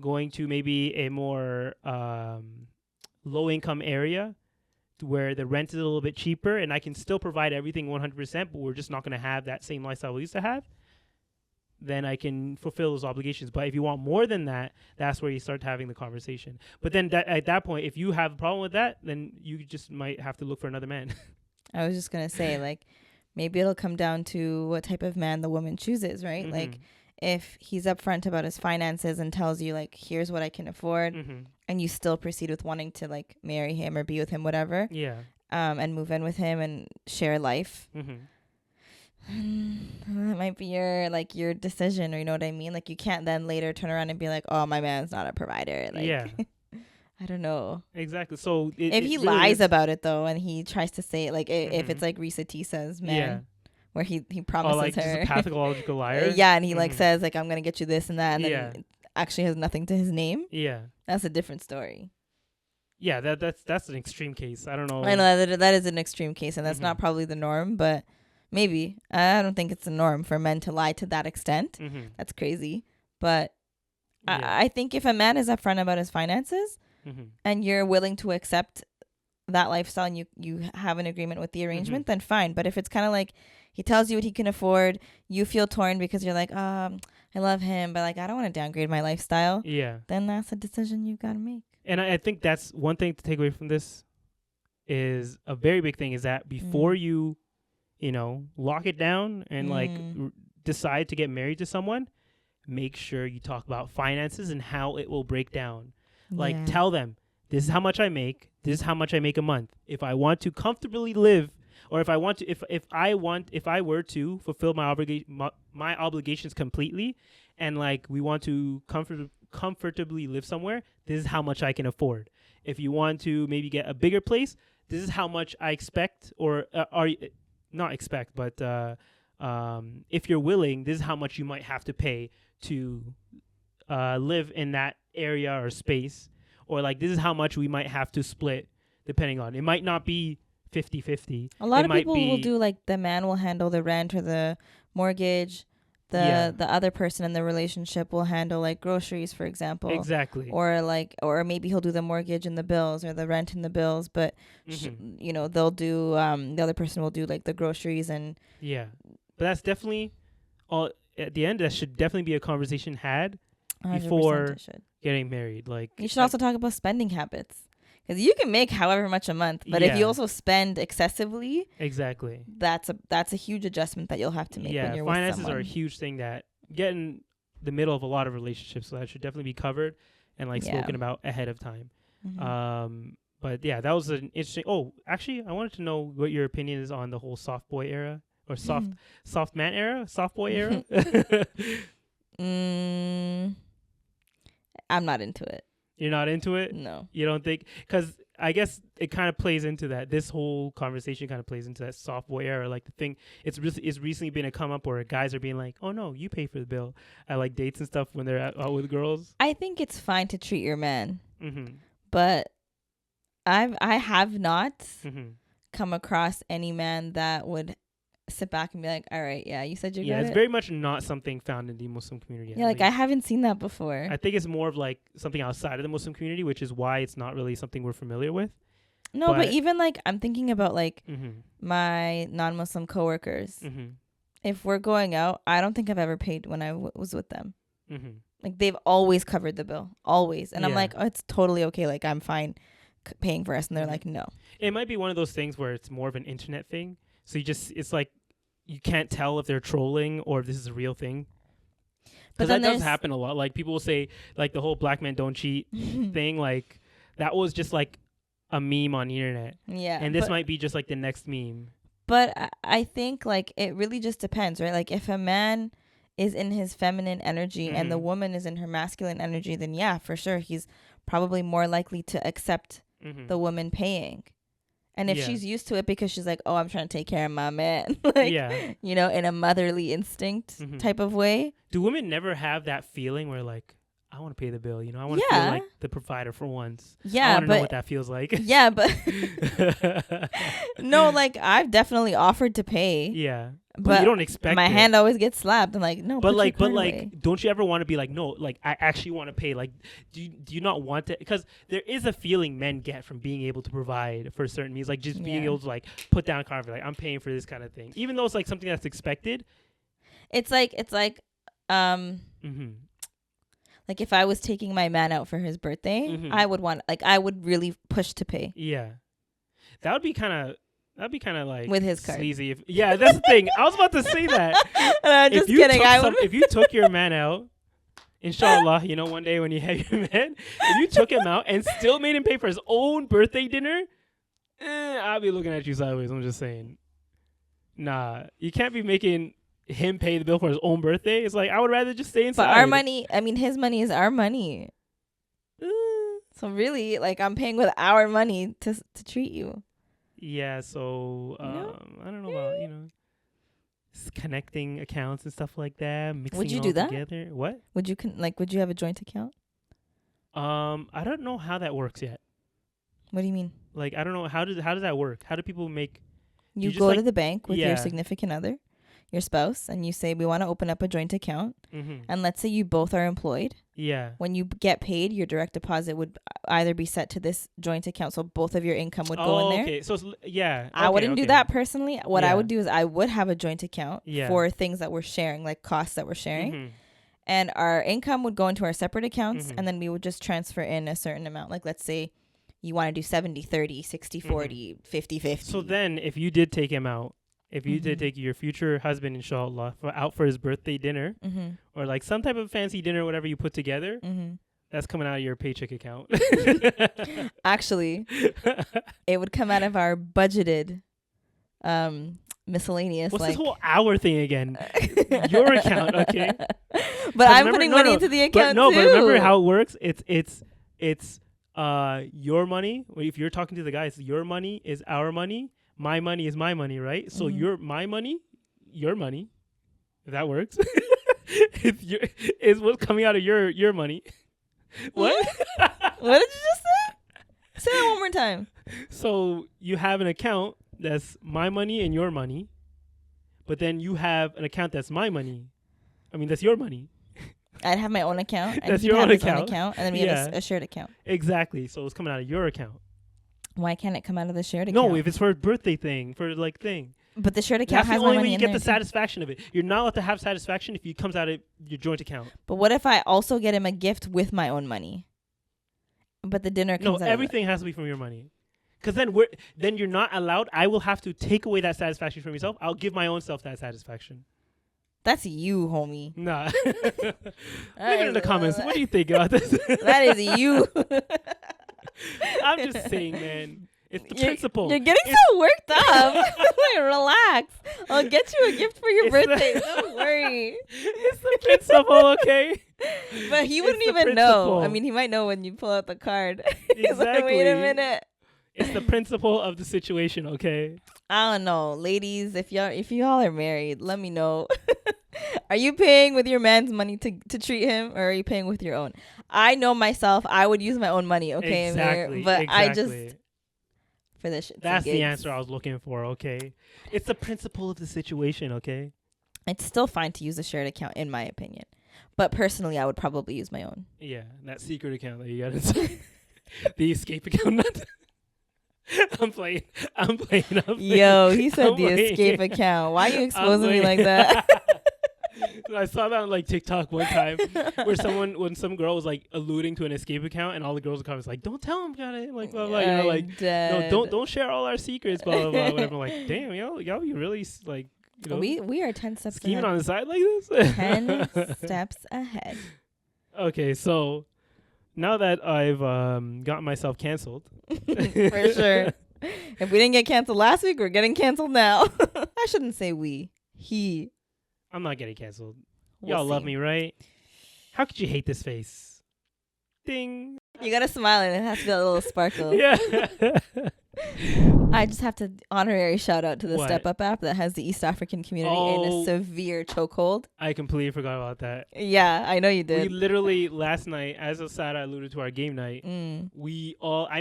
going to maybe a more low income area to where the rent is a little bit cheaper and I can still provide everything 100%, but we're just not going to have that same lifestyle we used to have, then I can fulfill those obligations. But if you want more than that, that's where you start having the conversation. But then at that point, if you have a problem with that, then you just might have to look for another man. I was just going to say, like, maybe it'll come down to what type of man the woman chooses, right? Mhm. Like, if he's upfront about his finances and tells you, like, here's what I can afford, Mhm. and you still proceed with wanting to, like, marry him or be with him, whatever, Yeah. and move in with him and share life, Mhm. that might be your decision, or you know what I mean? Like, you can't then later turn around and be like, oh, my man's not a provider. Like, Yeah. I don't know. Exactly. So If he really lies is- about it, though, and he tries to say it, like, if Mhm. it's like Risa T says, man, Yeah. where he Oh, promises like just her. a pathological liar. Yeah, and he like Mhm. says like I'm gonna get you this and that, and Yeah. then actually has nothing to his name. Yeah. That's a different story. Yeah, that's an extreme case. I don't know. I know that is an extreme case, and that's Mhm. not probably the norm, but maybe. I don't think it's the norm for men to lie to that extent. Mhm. That's crazy. But Yeah. I think if a man is upfront about his finances Mhm. and you're willing to accept that lifestyle and you have an agreement with the arrangement, then fine. But if it's kind of like he tells you what he can afford, you feel torn because you're like, I love him, but like I don't want to downgrade my lifestyle, Yeah. then that's a decision you've got to make. And I think that's one thing to take away from this is a very big thing is that before you lock it down and decide to get married to someone, make sure you talk about finances and how it will break down. Like Yeah. tell them, this is how much I make. This is how much I make a month. If I want to comfortably live, or if I want to, if I were to fulfill my obligations completely, and like we want to comfortably live somewhere, this is how much I can afford. If you want to maybe get a bigger place, this is how much I expect, or not expect, but if you're willing, this is how much you might have to pay to live in that area or space, or like this is how much we might have to split depending on. It might not be 50-50. A lot It of might people will do like the man will handle the rent or the mortgage. The other person in the relationship will handle like groceries, for example. Exactly. Or maybe he'll do the mortgage and the bills or the rent and the bills, but they'll do the other person will do like the groceries and yeah. But that's definitely all at the end. That should definitely be a conversation had 100% before it should. getting married. Like You should also talk about spending habits. Because you can make however much a month, but if you Yeah. also spend excessively, exactly. that's a huge adjustment that you'll have to make when Yeah, you're finances with someone. are a huge thing that get in the middle of a lot of relationships, so that should definitely be covered and like Yeah. spoken about ahead of time. Mhm. But yeah, that was an interesting. Oh, actually, I wanted to know what your opinion is on the whole soft boy era or soft man era, soft boy era. I'm not into it. You're not into it? No. You don't think? Because I guess it kind of plays into that. This whole conversation kind of plays into that soft boy era. Like the thing, it's recently been a come up where guys are being like, "Oh no, you pay for the bill," at like dates and stuff when they're out with girls. I think it's fine to treat your man, Mm-hmm. but I have not Mm-hmm. come across any man that would sit back and be like, "All right, yeah, you said you Yeah, got it's it." very much not something found in the Muslim community. Yeah, like I haven't seen that before. I think it's more of like something outside of the Muslim community, which is why it's not really something we're familiar with. No, but but- even like I'm thinking about like Mm-hmm. my non-Muslim coworkers. Mm-hmm. If we're going out, I don't think I've ever paid when I was with them. Mm-hmm. Like they've always covered the bill, always, and I'm Yeah. like, oh, it's totally okay. Like I'm fine paying for us, and they're Mhm. like, no. It might be one of those things where it's more of an internet thing. So it's like you can't tell if they're trolling or if this is a real thing. But Because then that does there's- happen a lot. Like people will say like the whole black men don't cheat thing. Like that was just like a meme on the internet. Yeah, And this but, might be just like the next meme. But I think like it really just depends, right? Like if a man is in his feminine energy and the Mhm. woman is in her masculine energy, then yeah, for sure, he's probably more likely to accept Mm-hmm. the woman paying. And if Yeah. she's used to it because she's like, oh, I'm trying to take care of my man, like, Yeah. you know, in a motherly instinct Mhm. type of way. Do women never have that feeling where like, I want to pay the bill, you know? I want to Yeah. feel like the provider for once. I Yeah, want to know but what that feels like. yeah, but no, like I've definitely offered to pay, Yeah. but you don't expect my it. hand always gets slapped. I'm like, no, But put your like, card away. don't you ever want to be like, no, like I actually want to pay? Like, do you not want to? Because there is a feeling men get from being able to provide for certain means, like just being Yeah. able to like put down a card, like I'm paying for this kind of thing, even though it's like something that's expected. It's like Mm-hmm. like if I was taking my man out for his birthday, Mhm. I would really push to pay Yeah, that'd be kind of like with his card. sleazy. Yeah, that's the thing. I was about to say that. And I'm just If you kidding. took I would. if you took your man out, inshallah, you know, one day when you have your man, if you took him out and still made him pay for his own birthday dinner, I'll be looking at you sideways. I'm just saying. Nah, you can't be making him pay the bill for his own birthday. It's like I would rather just stay inside. But our money, I mean, his money is our money. Uh, So really, like I'm paying with our money to treat you. yeah, so You know? I don't know about, connecting accounts and stuff like that, mixing Would you it do all that? together. What? Would you would you have a joint account? I don't know how that works yet. What do you mean? Like, I don't know how does that work? How do people make? You just, go like- to the bank with Yeah. your significant other, your spouse, and you say, we want to open up a joint account. Mm-hmm. And let's say you both are employed. Yeah. When you get paid, your direct deposit would either be set to this joint account. So both of your income would go in there. Okay. So yeah. I wouldn't do that personally. What I Yeah. would do is I would have a joint account Yeah. for things that we're sharing, like costs that we're sharing. Mm-hmm. And our income would go into our separate accounts. Mhm. And then we would just transfer in a certain amount. Like, let's say you want to do 70-30, 60-40, 50-50. So then, if you did take him out, if you did Mhm. take your future husband, inshallah, out for his birthday dinner, Mm-hmm. or like some type of fancy dinner, whatever you put together, Mm-hmm. that's coming out of your paycheck account. Actually, it would come out of our budgeted miscellaneous. What's like this whole hour thing again? Your account, okay? But I'm remember- putting no, money no, into the But account no, too. but remember how it works? It's your money. If you're talking to the guy, it's your money is our money. My money is my money, right? So Mhm. my money, your money. If that works. is what's coming out of your money. What? What did you just say? Say that one more time. So you have an account that's my money and your money, but then you have an account that's my money. I mean, that's your money. I'd have my own account, and That's he'd your have own his own account. account, and then we have Yeah. a shared account. Exactly. So it's coming out of your account. Why can't it come out of the shared account? No, if it's for a birthday thing, for like thing. But the shared account That's the has my only way money you in get there the too. satisfaction of it. You're not allowed to have satisfaction if it comes out of your joint account. But what if I also get him a gift with my own money? But the dinner No, comes out everything has to be from your money. Because then you're not allowed. I will have to take away that satisfaction from yourself. I'll give my own self that satisfaction. That's you, homie. Nah. Leave it in the comments. What do you think about this? That is you. I'm just saying, man. It's the principle. You're getting so worked up. Wait, relax. I'll get you a gift for your It's the- birthday. Don't worry. It's the principle, okay? But he It's wouldn't the even know. principle. I mean, he might know when you pull out the card. He's like, Exactly. wait a minute. It's the principle of the situation, okay? I don't know, ladies. If y'all are married, let me know. Are you paying with your man's money to treat him, or are you paying with your own? I know myself. I would use my own money, okay, Exactly. Amir? But I exactly. just for this shit. That's the answer I was looking for, okay? It's the principle of the situation, okay? It's still fine to use a shared account, in my opinion. But personally, I would probably use my own. Yeah, that secret account that you got inside. The escape account. I'm playing. Yo, he said I'm the playing. escape account. Why are you I'm exposing me playing. like that? I saw that on like TikTok one time where when some girl was like alluding to an escape account, and all the girls in the comments like, "Don't tell him about it," like blah blah. You know, I'm like dead. no, don't share all our secrets, blah blah blah. Whatever. I'm like, damn, yo, you really like, you know, We are 10 steps scheming ahead. on the side like this. 10 steps ahead. Okay, so now that I've gotten myself canceled, For sure. If we didn't get canceled last week, we're getting canceled now. I shouldn't say we. He. I'm not getting canceled. We'll Y'all love see. me, right? How could you hate this face? Ding. You gotta smile and it has to be a little sparkle. Yeah. I just have to honorary shout out to the What? Step Up app that has the East African community in Oh. a severe chokehold. I completely forgot about that. Yeah, I know you We did. literally last night, as Osada alluded to our game night, Mm. I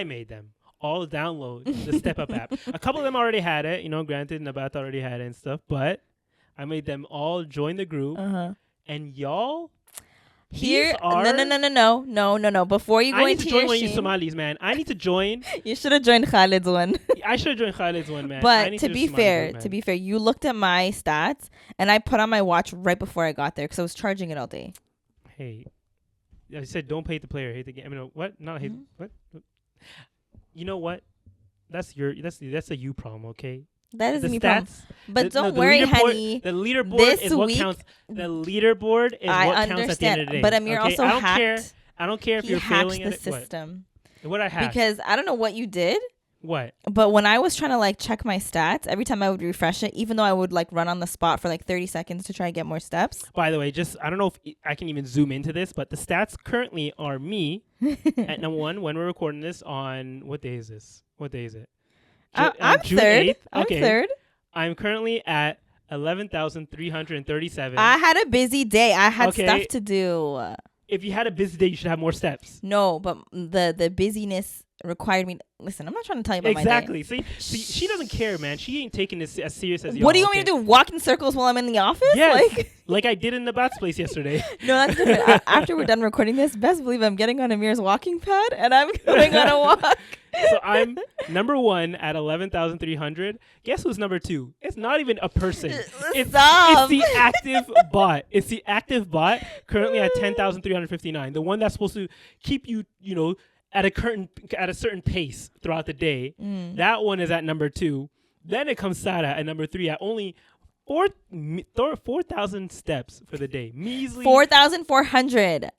made them all download the Step Up app. A couple of them already had it, you know, granted Nabat already had it and stuff, but I made them all join the group, Uh-huh. and y'all, Here, these are... no. Before you go I need into to join your one of you shame, Somalis, man. I need to join. you should have joined Khalid's one. I should have joined Khalid's one, man. I But need to do be Somali fair, group, man. you looked at my stats, and I put on my watch right before I got there because I was charging it all day. Hey, I said don't hate the player, hate the game. I mean, what? Not hate. Mhm. What? You know what? That's a you problem, okay? That is The a me problem. stats, But the- no, don't the worry, leaderboard- honey. The leaderboard This is what week- counts. The leaderboard is I what counts understand, at the end of the day. but Amir okay? also I don't care. hacked. I don't care if He you're hacked failing the at it. system What I hacked? because I don't know what you did. What? But when I was trying to like check my stats, every time I would refresh it, even though I would like run on the spot for like 30 seconds to try and get more steps. By the way, just I don't know if I can even zoom into this, but the stats currently are me at number one when we're recording this on what day is this? What day is it? I'm June third. 8th? I'm Okay. third. I'm currently at 11,337. I had a busy day. I had Okay. stuff to do. If you had a busy day, you should have more steps. No, but the busyness required me. Listen, I'm not trying to tell you about Exactly. my day. See, she doesn't care, man. She ain't taking this as serious as you. What do you want me to do? Walk in circles while I'm in the office? Yes, like I did in the Bat's place yesterday. No, that's different. After we're done recording this, best believe I'm getting on Amir's walking pad and I'm going on a walk. So I'm number 1 at 11,300. Guess who's number 2? It's not even a person. It's the active bot. It's the active bot currently at 10,359. The one that's supposed to keep you, at a certain pace throughout the day. That one is at number 2. Then it comes Sara at number 3 at only 4,000 steps for the day. Measly 4,400.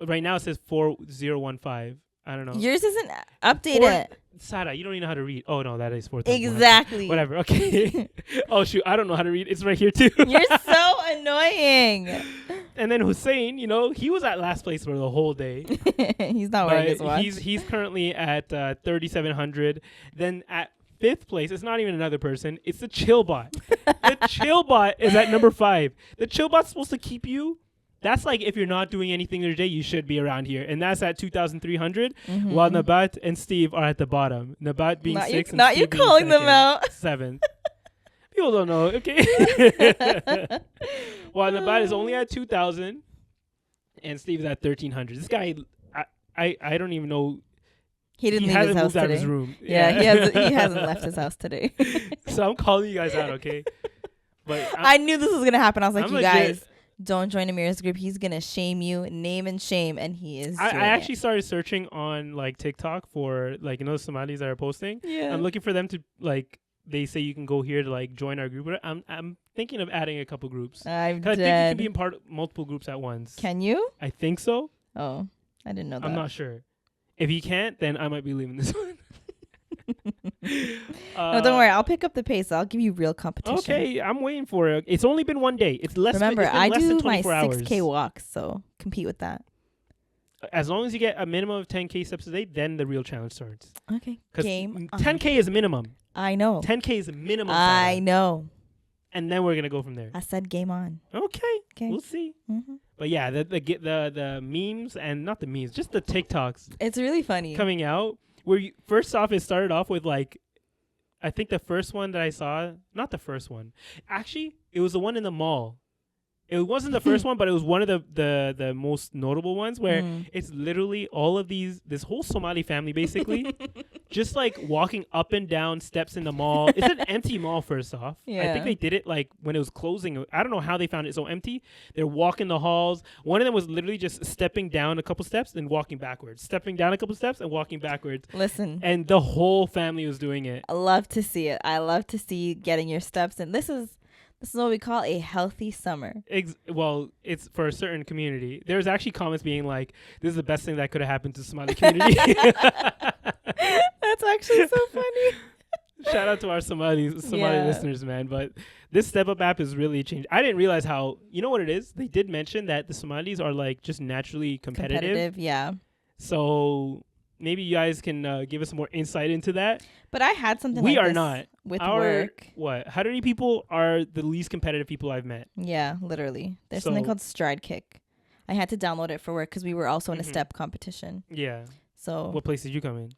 Right now it says 4015. I don't know. Yours isn't updated. Sara, you don't even know how to read. Oh no, that is 4,000. Exactly. Whatever. Okay. Oh shoot, I don't know how to read. It's right here too. You're so annoying. And then Hussein, he was at last place for the whole day. He's not wearing his watch. He's currently at 3,700. Then at 5th place, it's not even another person. It's the Chillbot. The Chillbot is at number 5. The Chillbot's supposed to keep you. That's like if you're not doing anything today, you should be around here. And that's at 2,300, while Nabat and Steve are at the bottom. Nabat being 6th and not Steve you being calling them out. 7th. People don't know, okay? While Nabat is only at 2,000 and Steve's at 1,300. This guy, I don't even know. He didn't leave his house moved out of today. his room. Yeah, he hasn't left his house today. So I'm calling you guys out, okay? But I knew this was going to happen. I was like, I'm you legit. guys, don't join Amir's group. He's going to shame you, name and shame, and he is I doing actually it. started searching on like TikTok for like Somalis that are posting. Yeah. I'm looking for them to like. They say you can go here to like join our group. I'm thinking of adding a couple groups. I'm 'Cause I think you dead. can be in part of multiple groups at once. Can you? I think so. Oh, I didn't know that. I'm not sure. If you can't, then I might be leaving this one. No, don't worry. I'll pick up the pace. I'll give you real competition. Okay, I'm waiting for it. It's only been one day. It's less. Remember, it's been I less do than my 24 hours. 6K walks, so compete with that. As long as you get a minimum of 10K steps a day, then the real challenge starts. Okay. Game on. 10K is minimum. I know. 10K is minimum. I Sarah. know. And then we're gonna go from there. I said game on. Okay. Okay. We'll see. Mm-hmm. But yeah, the memes and not the memes, just the TikToks It's really funny. coming out. Where first off, it started off with like, I think the first one that I saw, not the first one, actually, it was the one in the mall. It wasn't the first one, but it was one of the most notable ones where it's literally all of this whole Somali family basically just like walking up and down steps in the mall. It's an empty mall first off. I Yeah. think they did it like when it was closing. I don't know how they found it so empty. They're walking the halls. One of them was literally just stepping down a couple steps and walking backwards. Stepping down a couple steps and walking backwards. Listen, And the whole family was doing it. I love to see it. I love to see getting your steps in. This is what we call a healthy summer. Well, it's for a certain community. There's actually comments being like, "This is the best thing that could have happened to the Somali community." That's actually so funny. Shout out to our Somali listeners, man. But this Step Up app is really changed. I didn't realize how. You know what it is? They did mention that the Somalis are like just naturally competitive. Yeah. So maybe you guys can give us more insight into that. But I had something We like are this not. with Our work. what? How many people are the least competitive people I've met? Yeah, literally. There's something So- called Stride Kick. I had to download it for work because we were also in a Mhm. step competition. Yeah. So What place did you come in?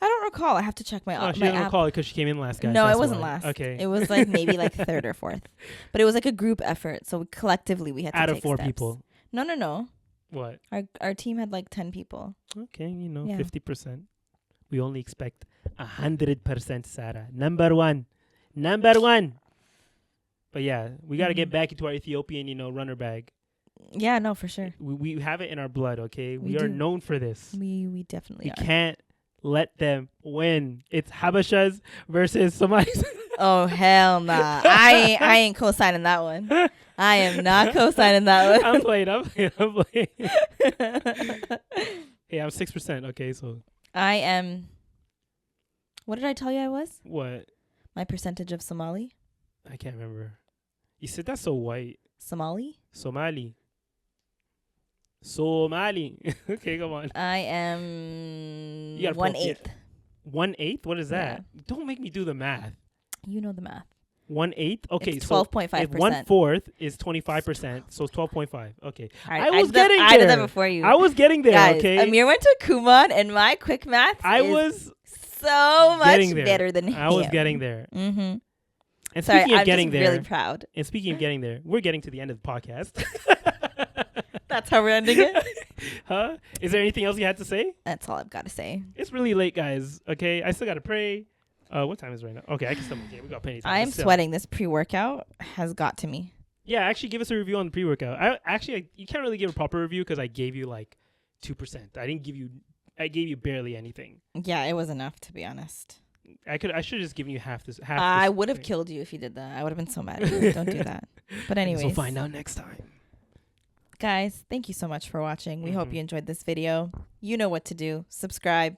I don't recall. I have to check my Oh, she my doesn't app. recall it because she came in last, guys. No, it That's wasn't why. last. Okay. It was like maybe like third or fourth. But it was like a group effort. So collectively we had to Out of take 4 steps. people. No. What? Our team had like 10 people. Okay, Yeah. 50%. We only expect 100%, Sarah. Number one. But yeah, we got to get back into our Ethiopian, runner bag. Yeah, no, for sure. We have it in our blood, okay? We We are do. known for this. We definitely We are. can't let them win. It's Habashas versus Somalis. Oh hell nah. I ain't co-signing that one. I am not co-signing that I'm one. playing. Hey, I'm 6%, okay? So I am. What did I tell you I was? what? My percentage of Somali? I can't remember. You said that's so white. Somali? Somali. Okay, come on. I am You gotta pull up 1/8. 1/8? What is that? Don't make me do the math. You know the math. 1/8. Okay, It's so 12.5%. if 1/4 is 25%, so it's 12.5. Okay, All right, I was did getting that, there. I did that before you. I was getting there. Guys, Okay, Amir went to Kumon, and my quick math I is was so much getting there. better than him. I was getting there. Mm-hmm. And Sorry, speaking of I'm getting just there, really proud. and speaking of getting there, we're getting to the end of the podcast. That's how we're ending it. Huh? Is there anything else you had to say? That's all I've got to say. It's really late, guys. Okay, I still gotta pray. What time is it right now? Okay, I can still make it. We got plenty of time. I'm but still. sweating. This pre-workout has got to me. Yeah, actually, give us a review on the pre-workout. You can't really give a proper review because I gave you like 2%. I gave you barely anything. Yeah, it was enough, to be honest. I should have just given you half this. I would have killed you if you did that. I would have been so mad at you. Don't do that. But anyways, we'll find out next time. Guys, thank you so much for watching. We hope you enjoyed this video. You know what to do. Subscribe.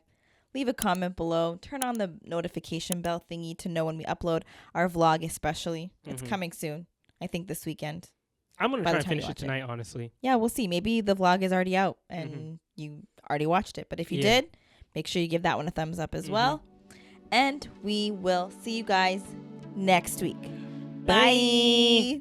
Leave a comment below. Turn on the notification bell thingy to know when we upload our vlog, especially. It's coming soon. I think this weekend. I'm going to by try the and time you finish it watch tonight, honestly. Yeah, we'll see. Maybe the vlog is already out and you already watched it. But if you did, make sure you give that one a thumbs up as well. And we will see you guys next week. Bye.